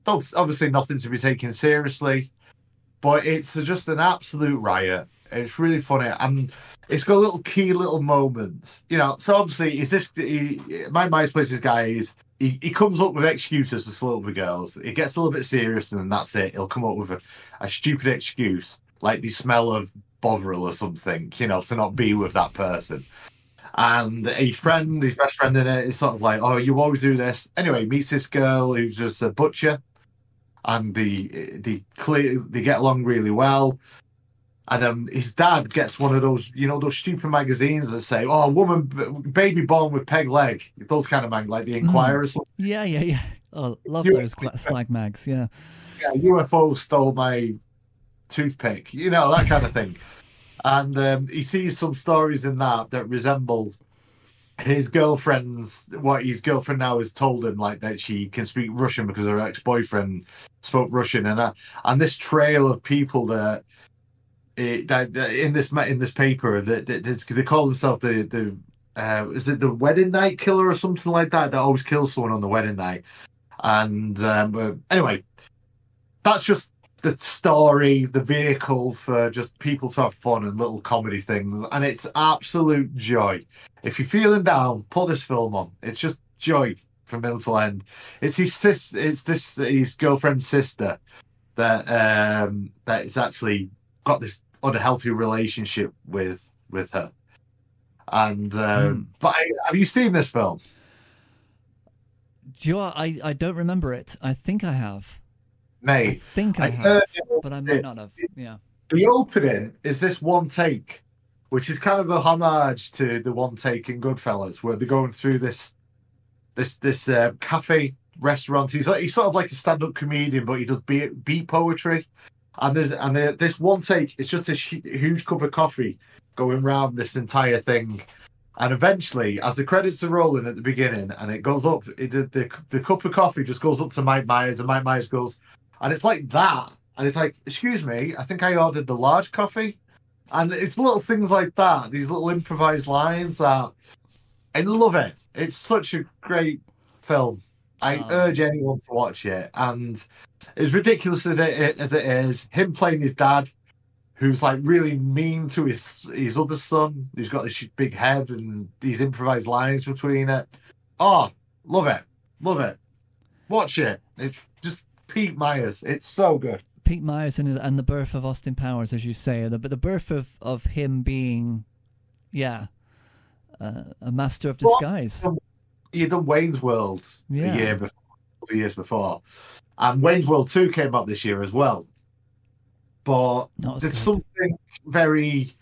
Obviously nothing to be taken seriously, but it's just an absolute riot. It's really funny, and it's got little moments. So obviously, Mike Myers plays this guy. He comes up with excuses to flirt with girls. It gets a little bit serious, and then that's it. He'll come up with a stupid excuse, like the smell of Bovril or something, to not be with that person. And his best friend in it is sort of like, oh, you always do this. Anyway, he meets this girl who's just a butcher, and they get along really well. And then his dad gets one of those, those stupid magazines that say, "Oh, baby born with peg leg." Those kind of like the Inquirer. Yeah. Oh, love those slag mags. Yeah. Yeah, UFO stole my toothpick. That kind of thing. And he sees some stories in that resemble his girlfriend's. What his girlfriend now has told him, like that she can speak Russian because her ex-boyfriend spoke Russian, and this trail of people that in this paper that they call themselves the is it the wedding night killer or something like that always kills someone on the wedding night. And anyway, that's just the story, the vehicle for just people to have fun and little comedy things, and it's absolute joy. If you're feeling down, put this film on. It's just joy from middle to end. It's his girlfriend's sister that is actually got this unhealthy relationship with her. And but have you seen this film? Do you know what? I don't remember it. I think I have. Mate, I think I have, but I might not have. Yeah. The opening is this one take, which is kind of a homage to the one take in Goodfellas, where they're going through this cafe restaurant. He's sort of like a stand-up comedian, but he does beat poetry. And this one take, it's just this huge cup of coffee going round this entire thing. And eventually, as the credits are rolling at the beginning, and it goes up, the cup of coffee just goes up to Mike Myers, and Mike Myers goes, and it's like that. And it's like, "Excuse me, I think I ordered the large coffee." And it's little things like that, these little improvised lines that I love it. It's such a great film. I urge anyone to watch it. And as ridiculous as it is, him playing his dad, who's like really mean to his other son, who's got this big head and these improvised lines between it. Oh, love it. Love it. Watch it. It's just Pete Myers. It's so good. Pete Myers and the birth of Austin Powers, as you say, but the birth of him being, a master of disguise. He done Wayne's World a couple of years before. And Wayne's World 2 came up this year as well. But there's something very...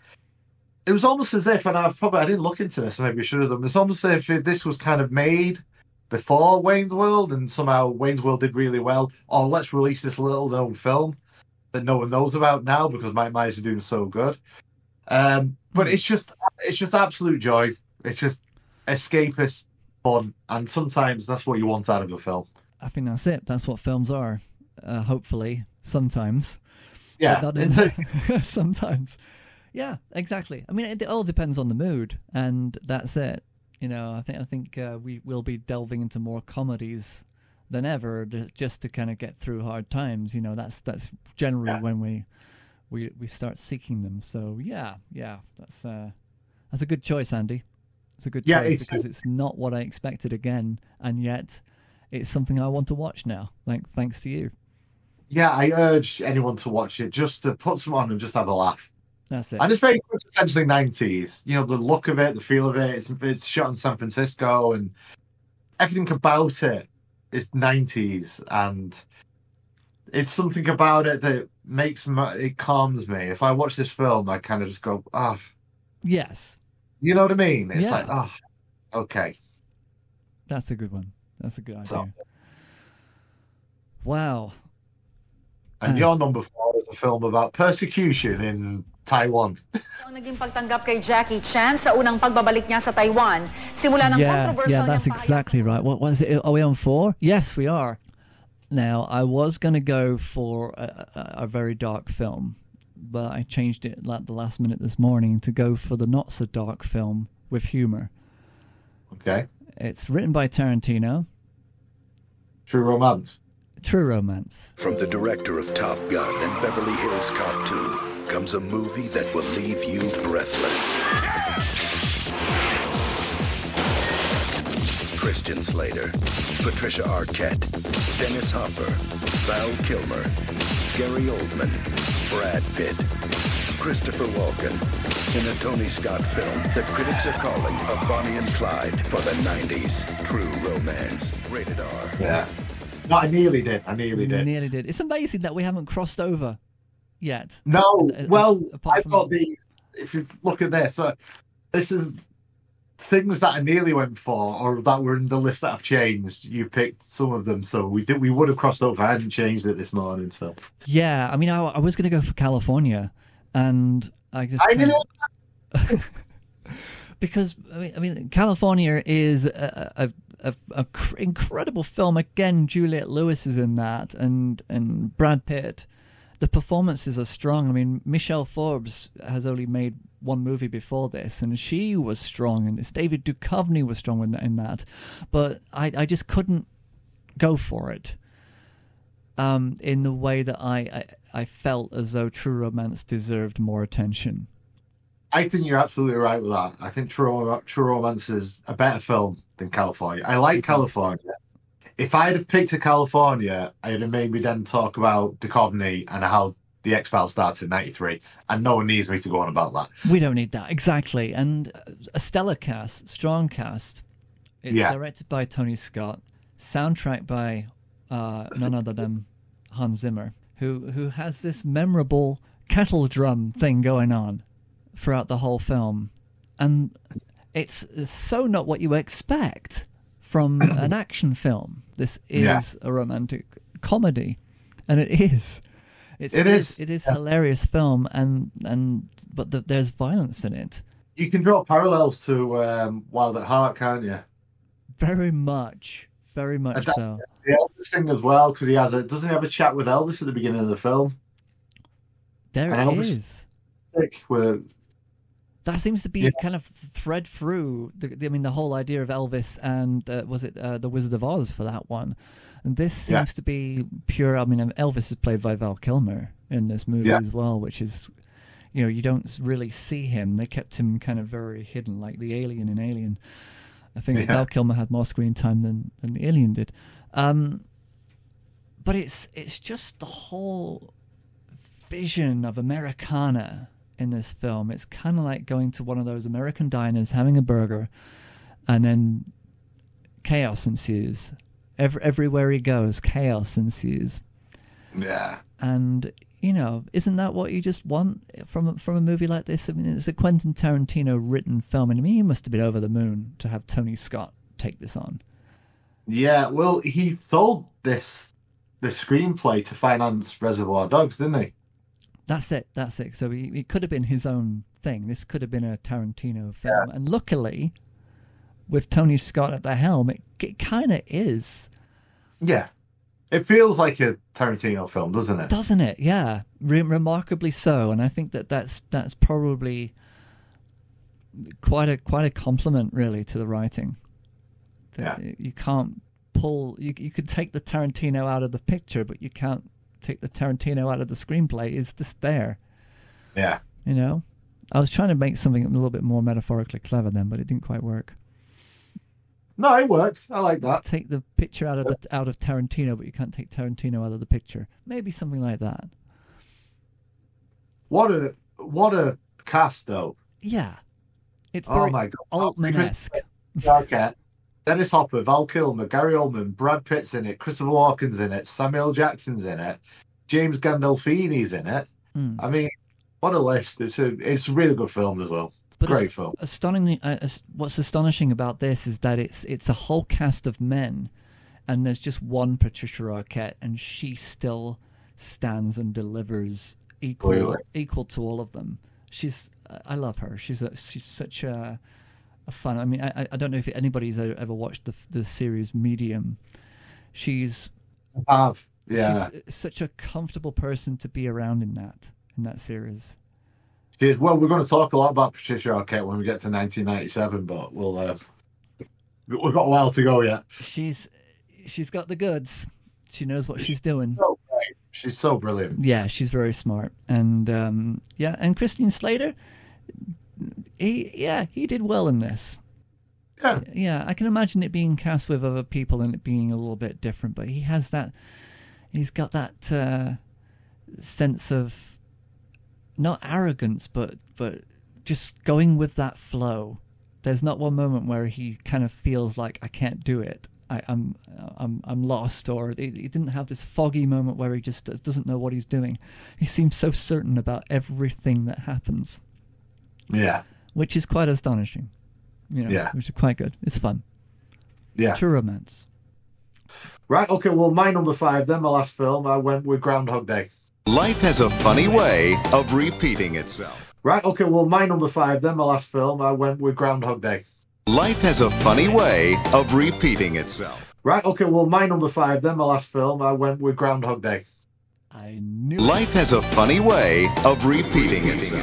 It was almost as if, and I didn't look into this, maybe I should have done. It's almost as if this was kind of made before Wayne's World, and somehow Wayne's World did really well. Or let's release this little known film that no one knows about now because Mike Myers are doing so good. But it's just absolute joy. It's just escapist fun, and sometimes that's what you want out of a film. I think that's it. That's what films are. Hopefully, sometimes. Yeah, sometimes. Yeah, exactly. I mean, it all depends on the mood, and that's it. I think we will be delving into more comedies than ever, just to kind of get through hard times. That's generally when we start seeking them. So yeah, that's a good choice, Andy. It's a good choice because it's not what I expected again, and yet it's something I want to watch now. Thanks to you. Yeah, I urge anyone to watch it, just to put some on and just have a laugh. That's it. And it's very essentially 90s. The look of it, the feel of it. It's shot in San Francisco, and everything about it is 90s. And it's something about it that it calms me. If I watch this film, I kind of just go, yes. You know what I mean? It's like, okay. That's a good one. That's a good idea. Wow. And your number 4 is a film about persecution in Taiwan. Ang naging pagtanggap kay Jackie Chan sa unang pagbabalik niya sa Taiwan. Simula ng controversial that's exactly right. What was it? Are we on 4? Yes, we are. Now, I was going to go for a very dark film, but I changed it at the last minute this morning to go for the not so dark film with humor. Okay. It's written by Tarantino. True Romance. True Romance. From the director of Top Gun and Beverly Hills Cop 2 comes a movie that will leave you breathless. Christian Slater, Patricia Arquette, Dennis Hopper, Val Kilmer, Gary Oldman, Brad Pitt, Christopher Walken, in a Tony Scott film that critics are calling a Bonnie and Clyde for the 90s. True Romance. Rated R. Yeah. No, I nearly did. Nearly did. It's amazing that we haven't crossed over yet. No, well, apart I've got these. If you look at this, this is things that I nearly went for, or that were in the list that I've changed. You've picked some of them, so we would have crossed over. I hadn't changed it this morning, so yeah. I mean, I was going to go for California, and I just because I mean, California is a incredible film. Again, Juliette Lewis is in that, and Brad Pitt. The performances are strong. I mean, Michelle Forbes has only made one movie before this, and she was strong in this. David Duchovny was strong in that. But I just couldn't go for it in the way that I felt as though True Romance deserved more attention. I think you're absolutely right with that. I think True Romance is a better film than California. I like California. If I'd have picked a California, I'd have maybe then talk about Duchovny and how the X-Files starts in '93, and no one needs me to go on about that. We don't need that, exactly. And a stellar cast, strong cast. It's directed by Tony Scott, soundtrack by none other than Hans Zimmer, who has this memorable kettle drum thing going on throughout the whole film. And it's so not what you expect from an action film. This is a romantic comedy, and it is. It is hilarious film, but there's violence in it. You can draw parallels to Wild at Heart, can't you? Very much so. The Elvis thing as well, because doesn't he have a chat with Elvis at the beginning of the film? There and it is. That seems to be kind of thread through. The whole idea of Elvis and was it The Wizard of Oz for that one, and this seems to be pure. I mean, Elvis is played by Val Kilmer in this movie as well, which is, you don't really see him. They kept him kind of very hidden, like the alien in Alien. I think Val Kilmer had more screen time than the alien did. But it's just the whole vision of Americana in this film. It's kind of like going to one of those American diners, having a burger, and then chaos ensues. Everywhere he goes, chaos ensues. Yeah. And, isn't that what you just want from a movie like this? I mean, it's a Quentin Tarantino written film, and I mean, he must have been over the moon to have Tony Scott take this on. Yeah, well, he sold the screenplay to finance Reservoir Dogs, didn't he? That's it. So it could have been his own thing. This could have been a Tarantino film. Yeah. And luckily, with Tony Scott at the helm, it kind of is. Yeah. It feels like a Tarantino film, doesn't it? Doesn't it? Yeah. Remarkably so. And I think that's probably quite a compliment, really, to the writing. You can't pull... You could take the Tarantino out of the picture, but you can't take the Tarantino out of the screenplay. Is this there? Yeah. I was trying to make something a little bit more metaphorically clever then, but it didn't quite work. No, it works. I like that. Take the picture out of Tarantino, but you can't take Tarantino out of the picture. Maybe something like that. What a cast, though. Yeah. It's very Altman-esque. Okay. Dennis Hopper, Val Kilmer, Gary Oldman, Brad Pitt's in it, Christopher Walken's in it, Samuel Jackson's in it, James Gandolfini's in it. I mean, what a list! It's a really good film as well. Great film. What's astonishing about this is that it's a whole cast of men, and there's just one Patricia Arquette, and she still stands and delivers equal to all of them. I love her. She's such a fun. I mean, I don't know if anybody's ever watched the series Medium. She's such a comfortable person to be around in that series. Well, we're going to talk a lot about Patricia Arquette when we get to 1997, but we've got a while to go yet. She's got the goods. She knows what she's doing. So great. She's so brilliant. Yeah, she's very smart. And and Christian Slater, he did well in this. Yeah. Yeah, I can imagine it being cast with other people and it being a little bit different, but he's got that sense of not arrogance, but just going with that flow. There's not one moment where he kind of feels like I can't do it. I'm lost, or he didn't have this foggy moment where he just doesn't know what he's doing. He seems so certain about everything that happens. Yeah. Which is quite astonishing. Yeah. Which is quite good. It's fun. Yeah. True romance. Right, okay, well, my number 5 then, my last film, I went with Groundhog Day. Life has a funny way of repeating itself. Right, okay, well, my number 5 then, my last film, I went with Groundhog Day. Life has a funny way of repeating itself. Right, okay, well, my number 5 then, my last film, I went with Groundhog Day. I knew Life has a funny way of repeating itself.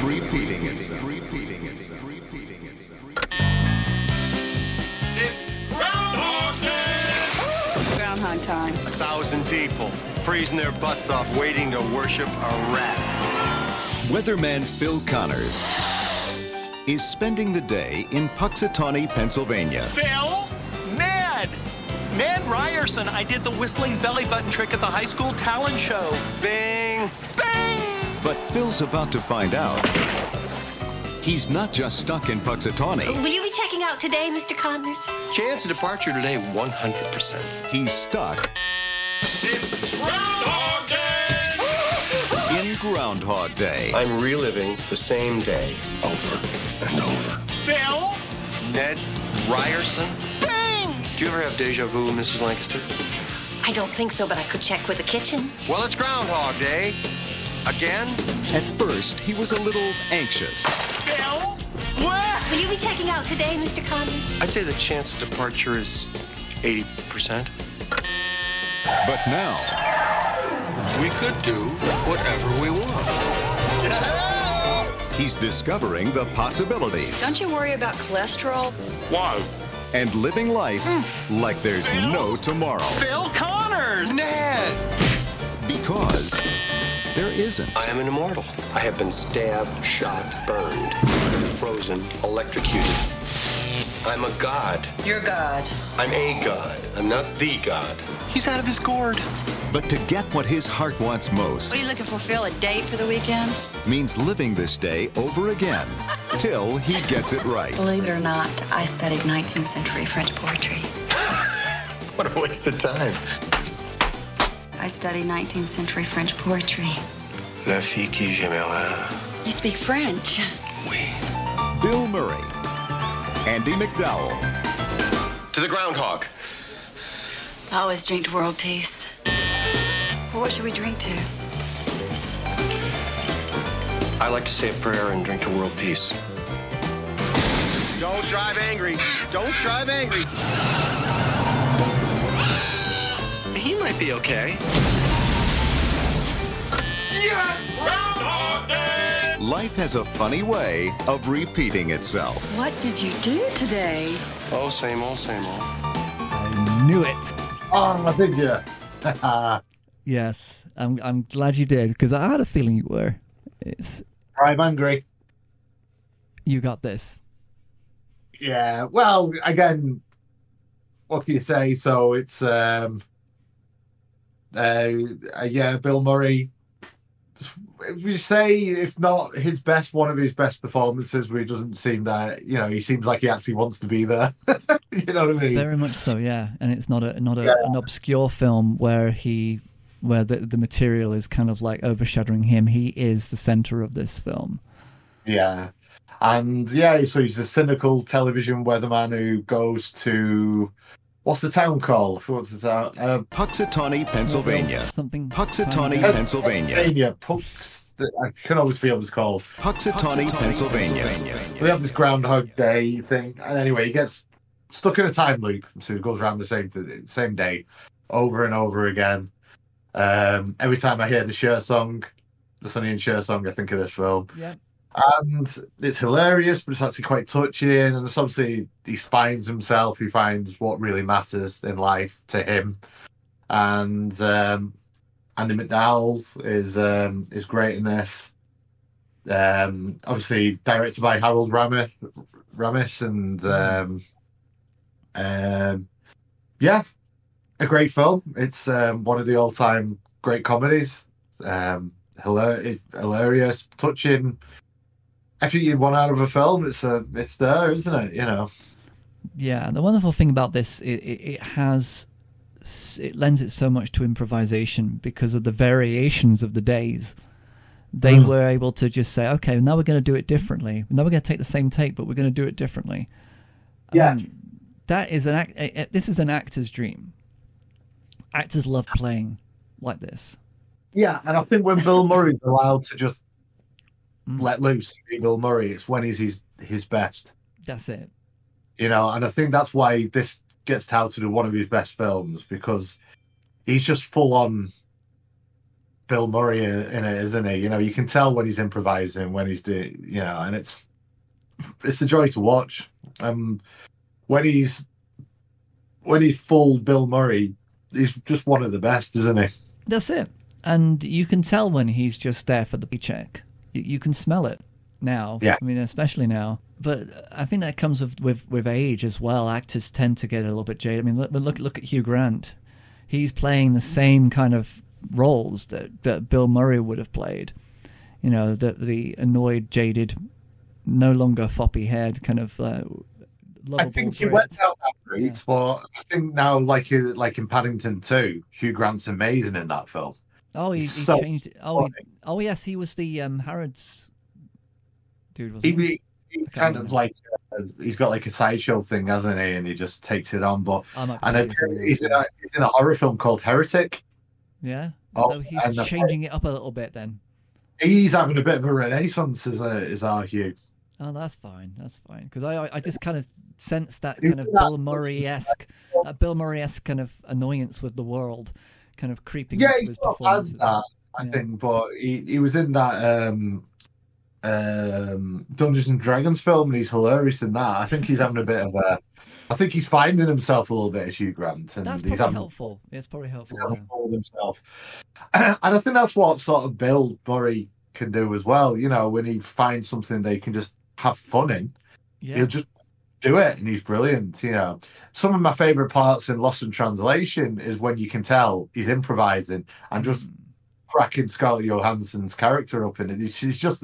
Groundhog time. 1,000 people freezing their butts off waiting to worship a rat. Weatherman Phil Connors is spending the day in Puxatawney, Pennsylvania. Phil? Ned! Ned Ryerson. I did the whistling belly button trick at the high school talent show. Bing! Bing! But Phil's about to find out he's not just stuck in Puxatawney. Will you be checking out today, Mr. Connors? Chance of departure today, 100%. He's stuck in Groundhog Day. I'm reliving the same day over and over. Phil? Ned Ryerson? Bing! Do you ever have deja vu, Mrs. Lancaster? I don't think so, but I could check with the kitchen. Well, it's Groundhog Day. Again? At first, he was a little anxious. Phil? What? Will you be checking out today, Mr. Connors? I'd say the chance of departure is 80%. But now, we could do whatever we want. he's discovering the possibilities. Don't you worry about cholesterol? Why? And living life like there's no tomorrow. Phil Connors! Ned! Because there isn't. I am an immortal. I have been stabbed, shot, burned, frozen, electrocuted. I'm a god. You're God. I'm a god. I'm not the god. He's out of his gourd. But to get what his heart wants most What are you looking for, Phil? A date for the weekend? means living this day over again till he gets it right. Believe it or not, I studied 19th century French poetry. What a waste of time. I studied 19th century French poetry. La fille qui j'aimerais. You speak French? Oui. Bill Murray, Andy McDowell, To the groundhog. I always drink to world peace. Well, what should we drink to? I like to say a prayer and drink to world peace. Don't drive angry. Don't drive angry. He might be okay. Yes! Life has a funny way of repeating itself. What did you do today? Oh, same old, same old. I knew it. Oh, did you? Yes, I'm glad you did, because I had a feeling you were. It's I'm angry. You got this. Yeah, well, again, what can you say? So it's yeah, Bill Murray. If you say, if not his best, one of his best performances, where he doesn't seem that, he seems like he actually wants to be there. You know what I mean? Very much so, yeah. And it's not an obscure film where the material is kind of like overshadowing him. He is the center of this film. Yeah. And yeah, so he's a cynical television weatherman who goes to, what's the town called? What's the town? Puxatawney, Pennsylvania. Something. Puxatawney, Pennsylvania. I can always feel what it's called. Puxatawney, Pennsylvania. We have this Groundhog Day thing, and anyway, he gets stuck in a time loop, so he goes around the same day over and over again. Every time I hear the Cher song, the Sonny and Cher song, I think of this film. Yeah. And it's hilarious, but it's actually quite touching. And it's obviously he finds himself. He finds what really matters in life to him. And Andy McDowell is great in this. Obviously directed by Harold Ramis, and yeah, a great film. It's one of the all-time great comedies. Hilarious, touching. After you want out of a film, it's there, isn't it? Yeah, the wonderful thing about this, it lends it so much to improvisation because of the variations of the days. They were able to just say, okay, now we're going to do it differently. Now we're going to take the same take, but we're going to do it differently. Yeah. That is this is an actor's dream. Actors love playing like this. Yeah, and I think when Bill Murray's allowed to just let loose, be Bill Murray, it's when he's his best. That's it. You know, and I think that's why this gets touted as one of his best films, because he's just full on Bill Murray in it, isn't he? You know, you can tell when he's improvising, when he's doing, you know, and it's a joy to watch. When he's full Bill Murray, he's just one of the best, isn't he? That's it. And you can tell when he's just there for the paycheck. You can smell it now. Yeah. I mean, especially now. But I think that comes with age as well. Actors tend to get a little bit jaded. I mean, look at Hugh Grant. He's playing the same kind of roles that Bill Murray would have played. You know, the annoyed, jaded, no longer floppy-haired kind of lovable I think he Brit. went out that route, but I think now, like in Paddington 2, Hugh Grant's amazing in that film. Oh, he so changed it. Oh, yes, he was the Harrods dude, wasn't he? He kind of like he's got like a sideshow thing, hasn't he? And he just takes it on. But he's in a horror film called Heretic. Yeah. Oh, So he's changing it up a little bit then. He's having a bit of a renaissance as our Hugh. Oh, that's fine. That's fine. Because I just kind of sensed that kind of Bill Murray-esque kind of annoyance with the world kind of creeping into his performances. That, I think, but he was in that Dungeons and Dragons film, and he's hilarious in that. I think he's having a bit of a... I think he's finding himself a little bit as Hugh Grant. And that's he's probably helpful. It's probably helpful. He's having fun with himself. And I think that's what sort of Bill Murray can do as well. You know, when he finds something they can just have fun in, he'll just do it, and he's brilliant. You know, some of my favourite parts in Lost in Translation is when you can tell he's improvising and just cracking Scarlett Johansson's character up in it. She's just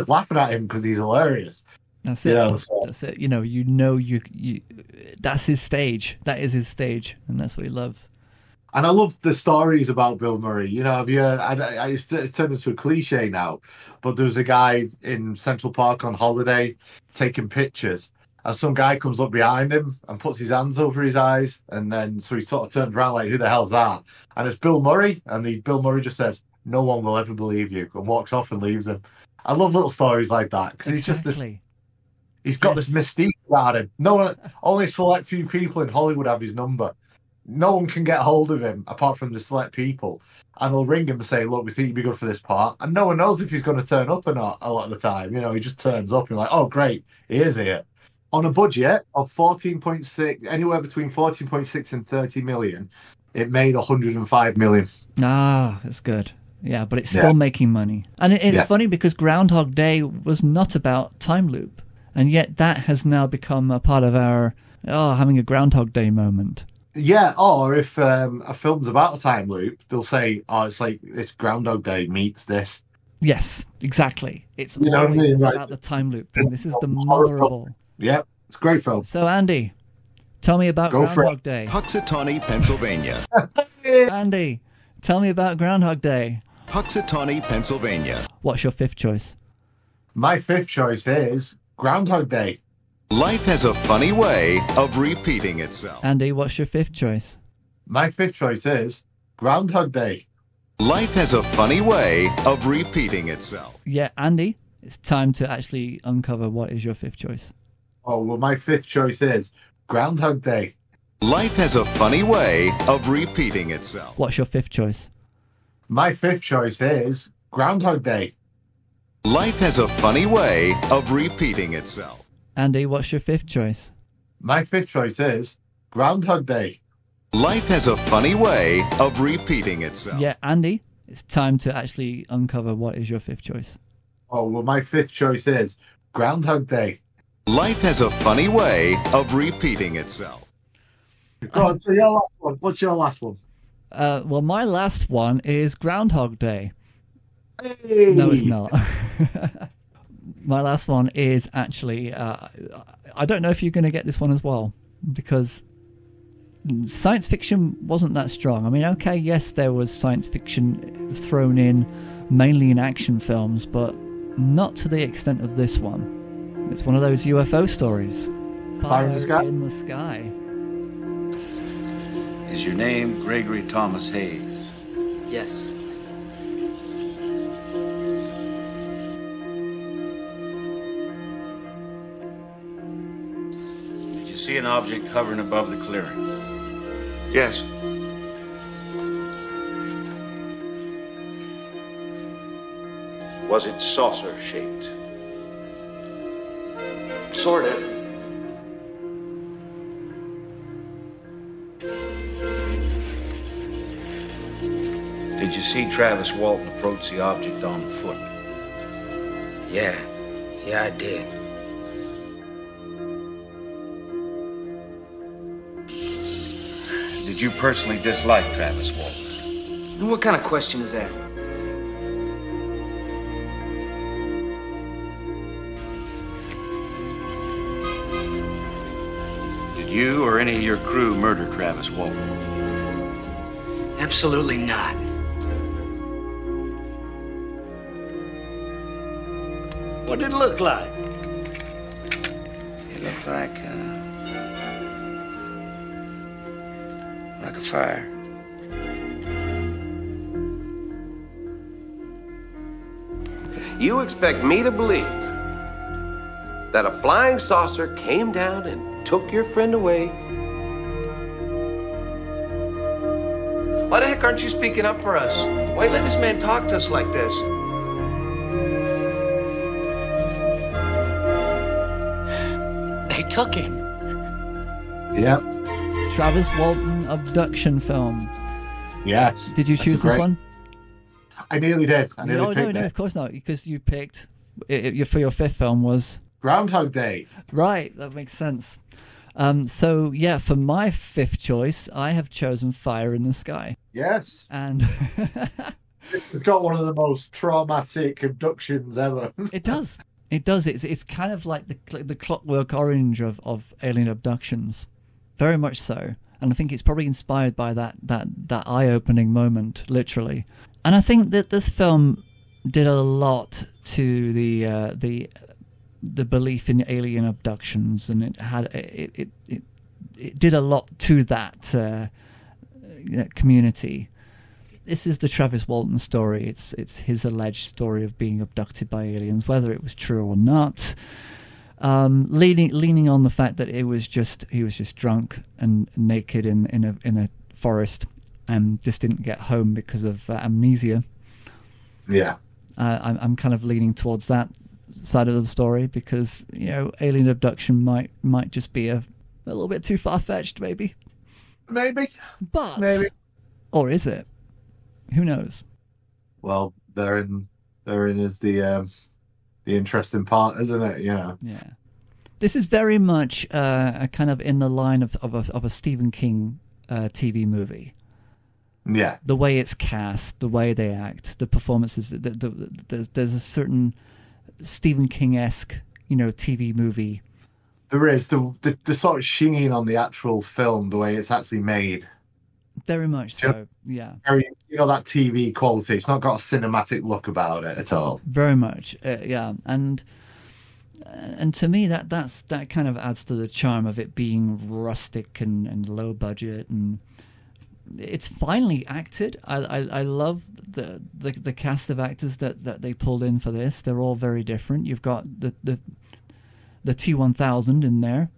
laughing at him because he's hilarious. That's it. That's it. You that's his stage. That is his stage, and that's what he loves. And I love the stories about Bill Murray. You know, have you? It's turned into a cliche now, but there was a guy in Central Park on holiday taking pictures, and some guy comes up behind him and puts his hands over his eyes, and then so he sort of turns around like, "Who the hell's that?" And it's Bill Murray, and Bill Murray just says, "No one will ever believe you," and walks off and leaves him. I love little stories like that because he's just this. He's got this mystique about him. No one, only a select few people in Hollywood have his number. No one can get hold of him apart from the select people. And they'll ring him and say, look, we think you'd be good for this part. And no one knows if he's going to turn up or not a lot of the time. You know, he just turns up and you're like, oh, great, he is here. On a budget of 14.6, anywhere between 14.6 and 30 million, it made 105 million. Ah, that's good. Yeah, but it's still making money. And it's funny because Groundhog Day was not about time loop. And yet that has now become a part of our, having a Groundhog Day moment. Yeah, or if a film's about a time loop, they'll say, it's Groundhog Day meets this. Yes, exactly. It's you know what I mean? About the time loop thing. This is the mother of all. Yeah, it's a great film. So, Andy, tell me about Groundhog Day. Puxatawney, Pennsylvania. Andy, tell me about Groundhog Day. Puxatawney, Pennsylvania. What's your fifth choice? My fifth choice is Groundhog Day. Life has a funny way of repeating itself. Andy, what's your fifth choice? My fifth choice is Groundhog Day. Life has a funny way of repeating itself. Yeah, Andy, it's time to actually uncover what is your fifth choice. Oh, well, my fifth choice is Groundhog Day. Life has a funny way of repeating itself. What's your fifth choice? My fifth choice is Groundhog Day. Life has a funny way of repeating itself. Andy, what's your fifth choice? My fifth choice is Groundhog Day. Life has a funny way of repeating itself. Yeah, Andy, it's time to actually uncover what is your fifth choice. Oh, well, my fifth choice is Groundhog Day. Life has a funny way of repeating itself. Go on, so your last one. What's your last one? Well, my last one is Groundhog Day. Hey. No, it's not. My last one is actually, I don't know if you're going to get this one as well, because science fiction wasn't that strong. I mean, okay, yes, there was science fiction thrown in, mainly in action films, but not to the extent of this one. It's one of those UFO stories. Fire in the sky? In the sky. Is your name Gregory Thomas Hayes? Yes. Did you see an object hovering above the clearing? Yes. Was it saucer-shaped? Sort of. Did you see Travis Walton approach the object on foot? Yeah. Yeah, I did. Did you personally dislike Travis Walton? What kind of question is that? Did you or any of your crew murder Travis Walton? Absolutely not. What did it look like? It looked like a fire. You expect me to believe that a flying saucer came down and took your friend away? Why the heck aren't you speaking up for us? Why let this man talk to us like this? They took him. Yep. Travis Walton abduction film. Yes. Did you choose this one? I nearly did. I nearly picked no, it. of course not, because you picked for your fifth film was Groundhog Day. Right, that makes sense. So yeah, for my fifth choice, I have chosen Fire in the Sky. Yes. And it's got one of the most traumatic abductions ever. It does. It does. It's kind of like the Clockwork Orange of alien abductions, very much so. And I think it's probably inspired by that eye-opening moment, literally. And I think that this film did a lot to the belief in alien abductions, and it did a lot to that community. This is the Travis Walton story. It's his alleged story of being abducted by aliens, whether it was true or not. Leaning on the fact that he was just drunk and naked in a forest and just didn't get home because of amnesia. Yeah. I'm kind of leaning towards that side of the story, because alien abduction might just be a little bit too far-fetched, maybe. Or is it? Who knows? Well, therein is the interesting part, isn't it? Yeah. This is very much a kind of in the line of a Stephen King TV movie. Yeah. The way it's cast, the way they act, the performances. There's a certain Stephen King-esque, TV movie. There is the sort of sheen on the actual film, the way it's actually made. Very much so. Yeah. Very, that TV quality. It's not got a cinematic look about it at all. Very much. Yeah. And to me, that kind of adds to the charm of it being rustic and low budget, and it's finely acted. I love the cast of actors that they pulled in for this. They're all very different. You've got the T-1000 in there.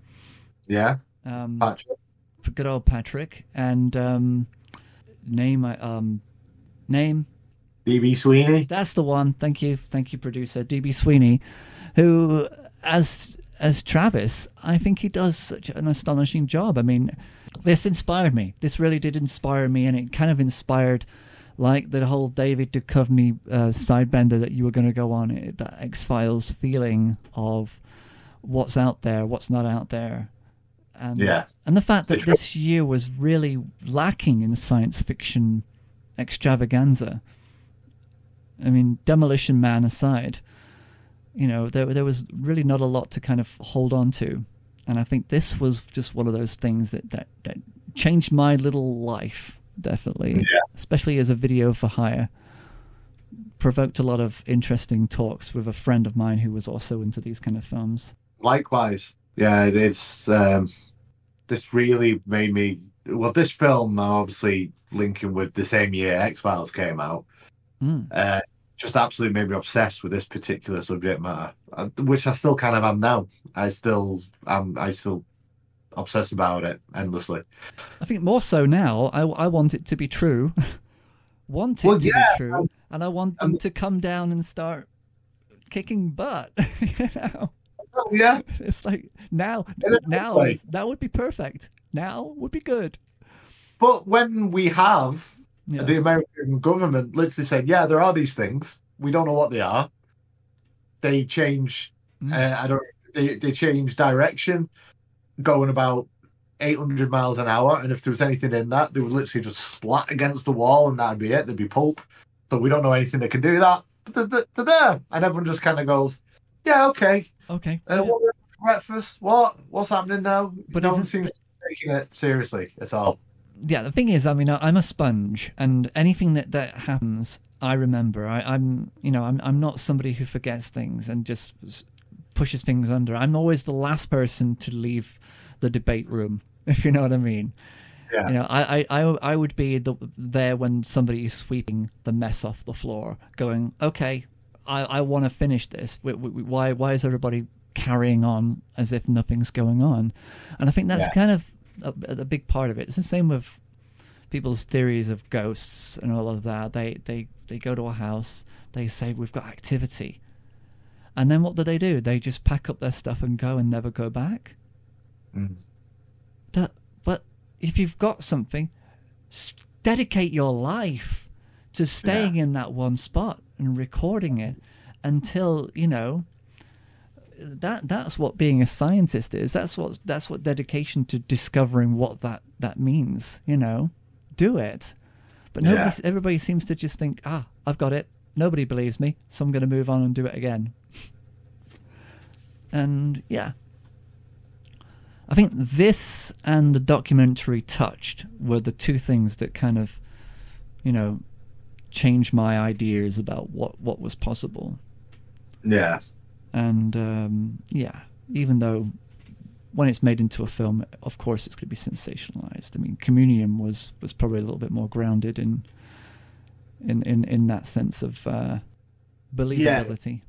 Yeah. Patrick. Good old Patrick. And name DB Sweeney. That's the one. Thank you, producer DB Sweeney, who as Travis, I think he does such an astonishing job. I mean, this inspired me. This really did inspire me, and it kind of inspired like the whole David Duchovny sidebender that you were going to go on, that X-Files feeling of what's out there, what's not out there. And the fact that this year was really lacking in science fiction extravaganza. I mean, Demolition Man aside, there was really not a lot to kind of hold on to. And I think this was just one of those things that changed my little life, definitely, especially as a video for hire. Provoked a lot of interesting talks with a friend of mine who was also into these kind of films. Likewise. Yeah, it's this really made me... Well, this film, obviously linking with the same year X-Files came out, just absolutely made me obsessed with this particular subject matter, which I still kind of am now. I still obsess about it endlessly. I think more so now. I want it to be true. To be true, and I want them to come down and start kicking butt. You know? Oh, yeah. It's like now that would be perfect. Now would be good. But when we have the American government literally said, yeah, there are these things, we don't know what they are. They change. They change direction, going about 800 miles an hour, and if there was anything in that, they would literally just splat against the wall, and that'd be it. There'd be pulp. So we don't know anything that can do that. But they're there, and everyone just kind of goes, "Yeah, okay, okay." What for breakfast? What's happening now? But no one seems to be taking it seriously at all. Yeah, the thing is, I mean, I'm a sponge, and anything that happens, I remember. I'm not somebody who forgets things and just pushes things under. I'm always the last person to leave the debate room, if you know what I mean. Yeah. You know, I would be there when somebody is sweeping the mess off the floor, going, okay, I want to finish this. Why is everybody carrying on as if nothing's going on? And I think that's kind of a big part of it. It's the same with people's theories of ghosts and all of that. They go to a house, they say, we've got activity. And then what do? They just pack up their stuff and go and never go back. But if you've got something, dedicate your life to staying in that one spot and recording it until, you know, that's what being a scientist is. That's what dedication to discovering what that means, you know. Do it. But everybody seems to just think, I've got it. Nobody believes me, so I'm going to move on and do it again. And yeah, I think this and the documentary Touched were the two things that kind of, you know, changed my ideas about what was possible. Yeah. And even though when it's made into a film, of course it's going to be sensationalized. I mean, Communion was probably a little bit more grounded in that sense of believability.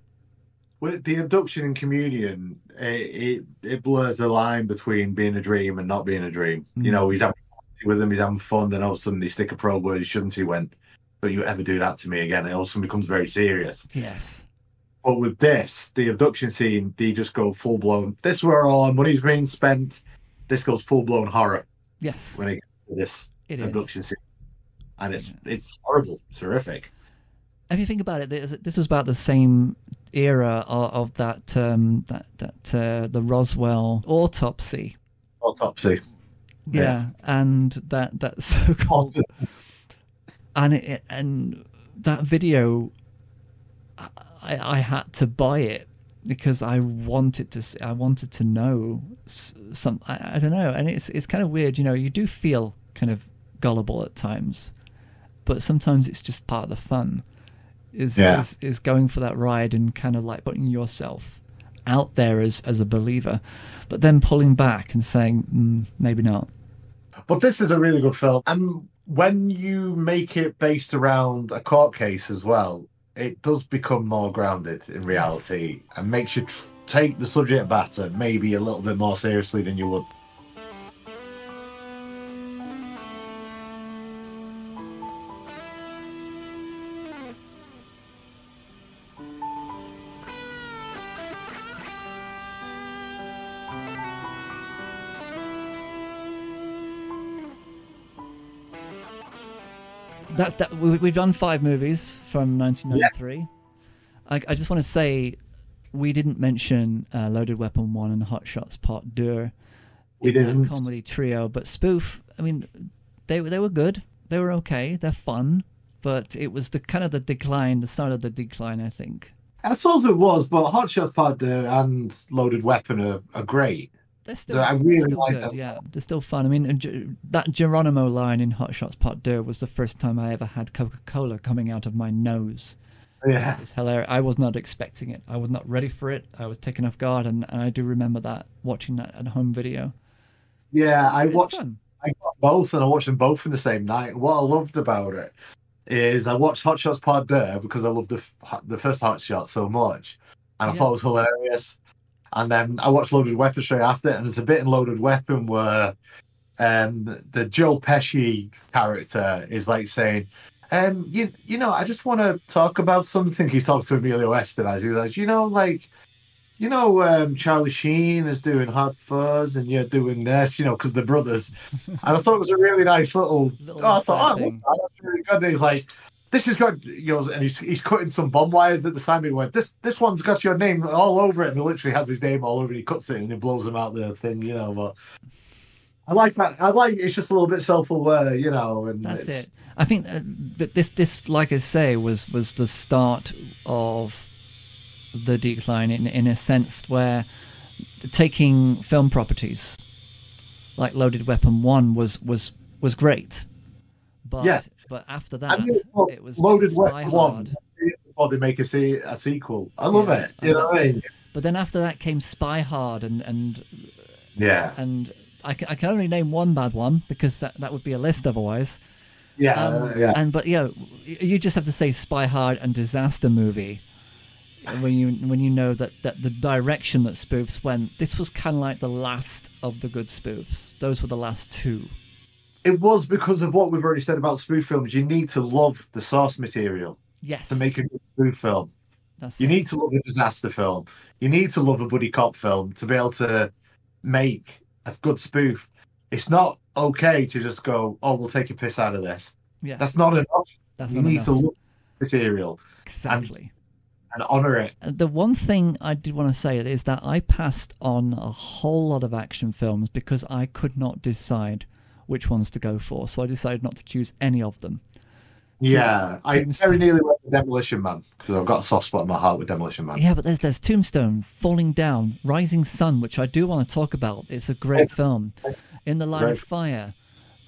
With the abduction in Communion, it blurs the line between being a dream and not being a dream. You know, he's having fun with them, he's having fun, then all of a sudden they stick a probe where he shouldn't. He went, "Don't you ever do that to me again?" It all of a sudden becomes very serious. Yes. But with this, the abduction scene, they just go full blown. This is where all our money's being spent. This goes full blown horror. Yes. When it gets to this abduction scene, and it's horrible. It's horrific. If you think about it, this is about the same era of that the Roswell autopsy. Yeah, and that so-called and that video, I had to buy it because I wanted to know some. I don't know, and it's kind of weird, you know. You do feel kind of gullible at times, but sometimes it's just part of the fun. Is going for that ride and kind of like putting yourself out there as a believer, but then pulling back and saying maybe not. But this is a really good film, and when you make it based around a court case as well, it does become more grounded in reality and makes you take the subject matter maybe a little bit more seriously than you would. We've done 5 movies from 1993. Yeah. I just want to say we didn't mention Loaded Weapon 1 and Hot Shots Part 2. We didn't. Comedy trio, but Spoof, I mean, they were good. They were okay. They're fun, but it was the start of the decline, I think. I suppose it was, but Hot Shots Part 2 and Loaded Weapon are great. I really still like good, them. yeah, they're still fun. I mean, that Geronimo line in Hot Shots Part 2 was the first time I ever had Coca-Cola coming out of my nose. Yeah, it's hilarious. I was not expecting it. I was not ready for it. I was taken off guard, and I do remember that, watching that at home video. Yeah, I got both, and I watched them both in the same night. What I loved about it is I watched Hot Shots Part 2 because I loved the first Hot Shot so much, and I thought it was hilarious. And then I watched Loaded Weapon straight after, and there's a bit in Loaded Weapon where the Joe Pesci character is like saying, you know, I just want to talk about something. He's talking to Emilio Estevez. He's like, Charlie Sheen is doing Hot Fuzz, and you're doing this, because they're brothers. And I thought it was a really nice little I thought, that's really good. And he's like, this has got, and he's cutting some bomb wires at the time. He went, this one's got your name all over it, and he literally has his name all over it. He cuts it and he blows him out the thing, But I like that. It's just a little bit self-aware, And that's it. I think that this, like I say, was the start of the decline in a sense where taking film properties like Loaded Weapon 1 was great, but but after that it was Loaded Spy Weapon Hard. 1 before they make a sequel. I love it. You know what I mean? But then after that came Spy Hard, and I can only name one bad one because that would be a list otherwise. But you just have to say Spy Hard and Disaster Movie when you know that the direction that spoofs went. This was kind of like the last of the good spoofs. Those were the last two. It was because of what we've already said about spoof films. You need to love the source material to make a good spoof film. You need to love a disaster film. You need to love a buddy cop film to be able to make a good spoof. It's not okay to just go, oh, we'll take a piss out of this. Yeah, that's not enough. You need to love the material. Exactly. And honor it. The one thing I did want to say is that I passed on a whole lot of action films because I could not decide which ones to go for. So I decided not to choose any of them. Yeah, I very nearly went with Demolition Man because I've got a soft spot in my heart with Demolition Man. Yeah, but there's Tombstone, Falling Down, Rising Sun, which I do want to talk about. It's a great film. In the Line of Fire,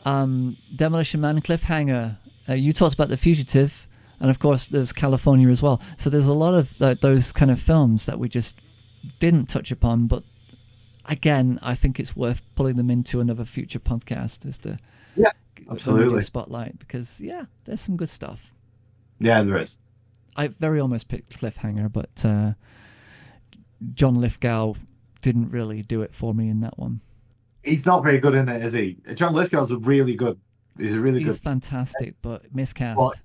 Demolition Man, Cliffhanger. You talked about The Fugitive, and of course there's California as well. So there's a lot of those kind of films that we just didn't touch upon, but again, I think it's worth pulling them into another future podcast as to absolutely spotlight, because there's some good stuff. Yeah, there is. I very almost picked Cliffhanger, but John Lithgow didn't really do it for me in that one. He's not very good in it, is he? John Lithgow's He's fantastic, but miscast. But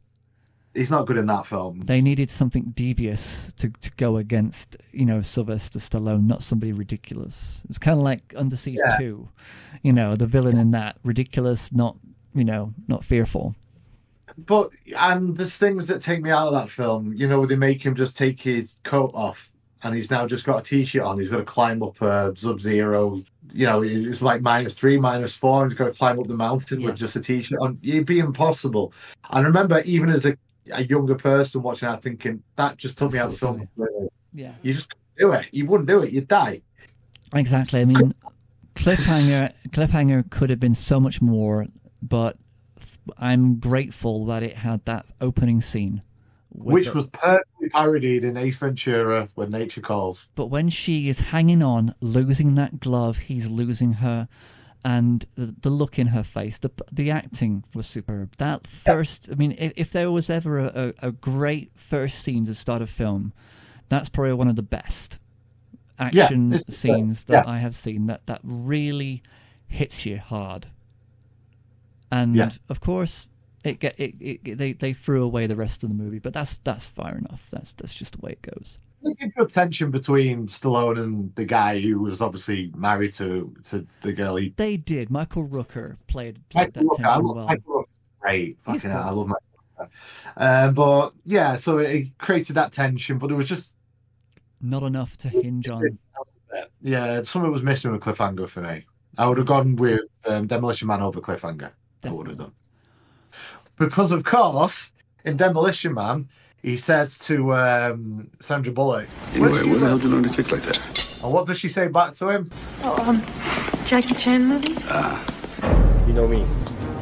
he's not good in that film. They needed something devious to go against, Sylvester Stallone, not somebody ridiculous. It's kind of like Under Siege 2. The villain in that, ridiculous, not fearful. But, and there's things that take me out of that film. They make him just take his coat off, and he's now just got a t-shirt on. He's got to climb up a Sub-Zero. It's like -3, -4, and he's got to climb up the mountain with just a t-shirt on. It'd be impossible. I remember, even as a younger person watching that, thinking, that just took me out of the film. Yeah. You just couldn't do it. You wouldn't do it. You'd die. Exactly. I mean, Cliffhanger could have been so much more, but I'm grateful that it had that opening scene. Which was perfectly parodied in Ace Ventura, When Nature Calls. But when she is hanging on, losing that glove, he's losing her, and the look in her face, the acting was superb. That first, I mean, if there was ever a great first scene to start a film, that's probably one of the best action scenes that I have seen. That really hits you hard. And of course, they threw away the rest of the movie, but that's fair enough. That's just the way it goes. They give you tension between Stallone and the guy who was obviously married to the girl. They did. Michael Rooker played that tension well. Michael Rooker, great. Fucking hell, I love Michael Rooker. But yeah, so it created that tension, but it was just not enough to hinge on. Yeah, something was missing with Cliffhanger for me. I would have gone with Demolition Man over Cliffhanger. Definitely. I would have done. Because, of course, in Demolition Man, he says to Sandra Bullock, anyway, where the hell did you learn to kick like that? And what does she say back to him? Jackie Chan movies? You know me.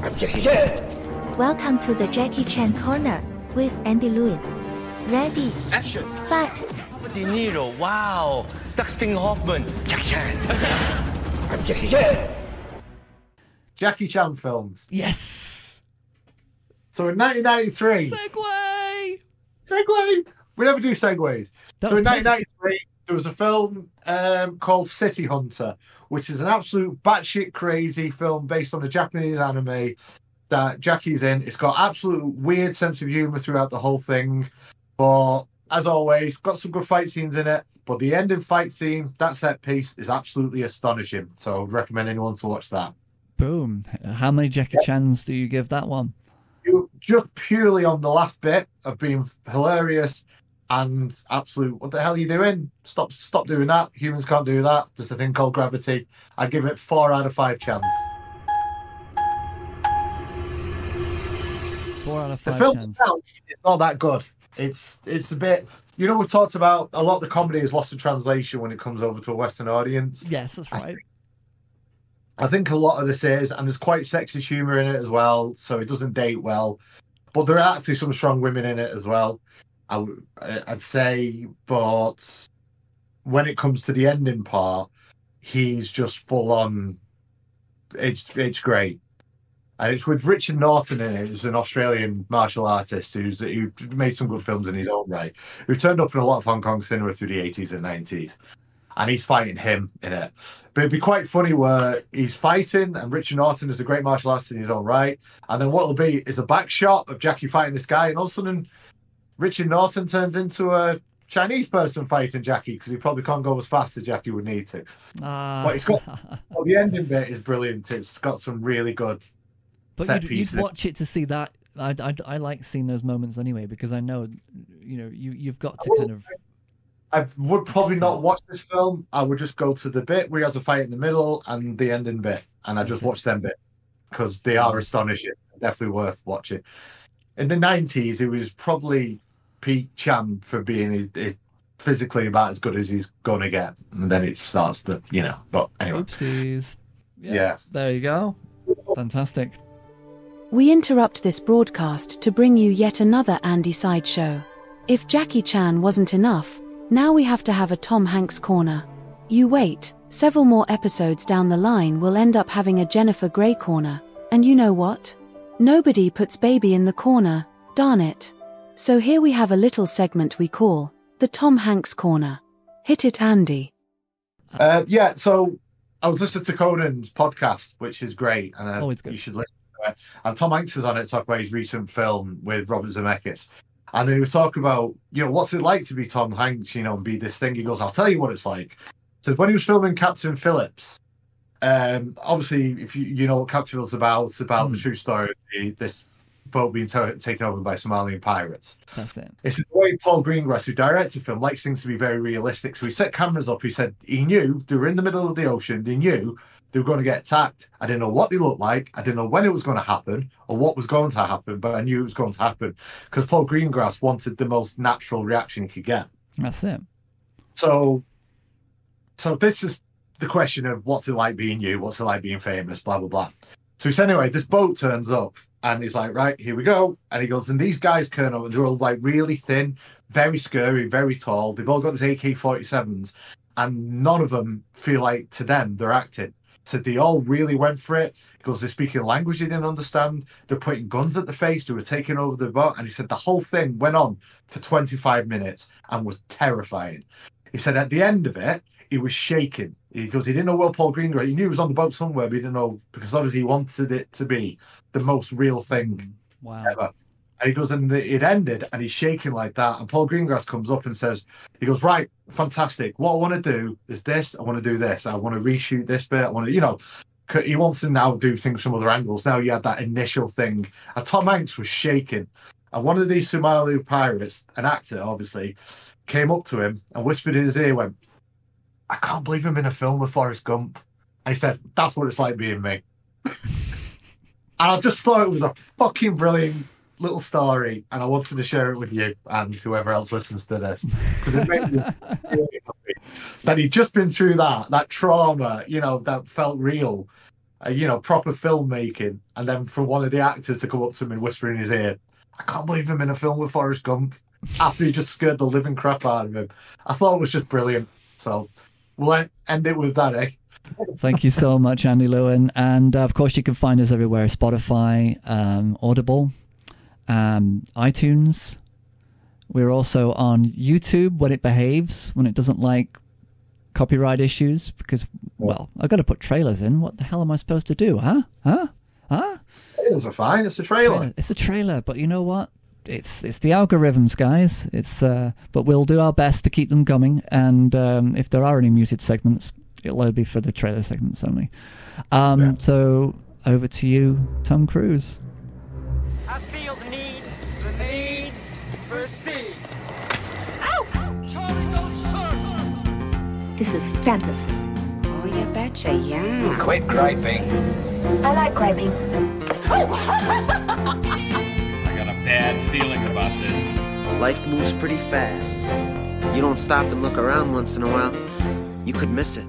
I'm Jackie Chan. Welcome to the Jackie Chan Corner with Andy Lewin. Ready? Action. Fight. De Niro, wow. Dustin Hoffman. Jackie Chan. I'm Jackie Chan. Jackie Chan films. Yes. So in 1993... Segue! We never do segues. So in 1993, there was a film called City Hunter, which is an absolute batshit crazy film based on a Japanese anime that Jackie's in. It's got absolute weird sense of humour throughout the whole thing. But as always, got some good fight scenes in it. But the ending fight scene, that set piece, is absolutely astonishing. So I would recommend anyone to watch that. Boom. How many Jackie Chans do you give that one? Just purely on the last bit of being hilarious and absolute, what the hell are you doing? Stop doing that. Humans can't do that. There's a thing called gravity. I'd give it 4 out of 5 chans. 4 out of 5 The film chans. itself is not that good. It's a bit, we talked about a lot of the comedy is lost in translation when it comes over to a Western audience. Yes, that's right. I think a lot of this is, and there's quite sexist humour in it as well, so it doesn't date well. But there are actually some strong women in it as well, I'd say. But when it comes to the ending part, he's just full on. It's great, and it's with Richard Norton in it, who's an Australian martial artist who made some good films in his own right, who turned up in a lot of Hong Kong cinema through the 80s and 90s. And he's fighting him in it. But it'd be quite funny where he's fighting, and Richard Norton is a great martial artist in his own right. And then what it'll be is a back shot of Jackie fighting this guy, and all of a sudden, Richard Norton turns into a Chinese person fighting Jackie because he probably can't go as fast as Jackie would need to. But it's got, well, the ending bit is brilliant. It's got some really good set pieces. You'd watch it to see that. I like seeing those moments anyway, because I know, you've got to kind of. I would probably not watch this film. I would just go to the bit where he has a fight in the middle and the ending bit, and I just watch them bit because they are astonishing. Definitely worth watching. In the 90s, it was probably peak Chan for being physically about as good as he's going to get, and then it starts to, But anyway, oopsies. Yeah. There you go. Fantastic. We interrupt this broadcast to bring you yet another Andy sideshow. If Jackie Chan wasn't enough, now we have to have a Tom Hanks corner. You wait, several more episodes down the line we'll end up having a Jennifer Grey corner, and you know what? Nobody puts baby in the corner, darn it. So here we have a little segment we call the Tom Hanks corner. Hit it, Andy. So I was listening to Conan's podcast, which is great, and you should listen to it. And Tom Hanks is on it to talk about his recent film with Robert Zemeckis. And then he was talking about, what's it like to be Tom Hanks, and be this thing. He goes, I'll tell you what it's like. So when he was filming Captain Phillips, obviously, if you know what Captain Phillips is about, it's about the true story of this boat being taken over by Somalian pirates. That's it. It's the way Paul Greengrass, who directed the film, likes things to be very realistic. So he set cameras up. He said he knew they were in the middle of the ocean. He knew they were going to get attacked. I didn't know what they looked like. I didn't know when it was going to happen or what was going to happen, but I knew it was going to happen because Paul Greengrass wanted the most natural reaction he could get. That's it. So this is the question of what's it like being you? What's it like being famous? Blah, blah, blah. So he said, anyway, this boat turns up and he's like, right, here we go. And he goes, and these guys turn up and they're all like really thin, very scary, very tall. They've all got these AK-47s and none of them feel like to them they're acting. So they all really went for it. He goes, they're speaking a language they didn't understand. They're putting guns at the face. They were taking over the boat. And he said the whole thing went on for 25 minutes and was terrifying. He said at the end of it, he was shaking. He goes, he didn't know where Paul Greengrass, he knew he was on the boat somewhere, but he didn't know, because obviously he wanted it to be the most real thing ever. And he goes, and it ended, and he's shaking like that. And Paul Greengrass comes up and says, he goes, right, fantastic. What I want to do is this. I want to do this. I want to reshoot this bit. I want to, he wants to now do things from other angles. Now you had that initial thing. And Tom Hanks was shaking. And one of these Somali pirates, an actor, obviously, came up to him and whispered in his ear, went, I can't believe I'm in a film with Forrest Gump. And he said, that's what it's like being me. And I just thought it was a fucking brilliant little story, and I wanted to share it with you and whoever else listens to this, because it made me really happy. that he'd just been through that trauma, you know, that felt real, you know, proper filmmaking, and then for one of the actors to come up to him and whisper in his ear, I can't believe I'm in a film with Forrest Gump, after he just scared the living crap out of him. I thought it was just brilliant. So we'll end it with that, eh? Thank you so much, Andy Lewin. And of course, you can find us everywhere: Spotify, Audible, iTunes. We're also on YouTube when it behaves, when it doesn't like copyright issues, because, well, I've got to put trailers in. What the hell am I supposed to do? Huh? Trailers are fine. It's a trailer. It's a trailer, but you know what? It's the algorithms, guys. But we'll do our best to keep them coming. And if there are any muted segments, it'll only be for the trailer segments only. So over to you, Tom Cruise. I feel the need for speed. Ow! Charlie, don't surf! This is fantasy. Oh, you betcha, yeah. Quit griping. I like griping. I got a bad feeling about this. Life moves pretty fast. You don't stop and look around once in a while, you could miss it.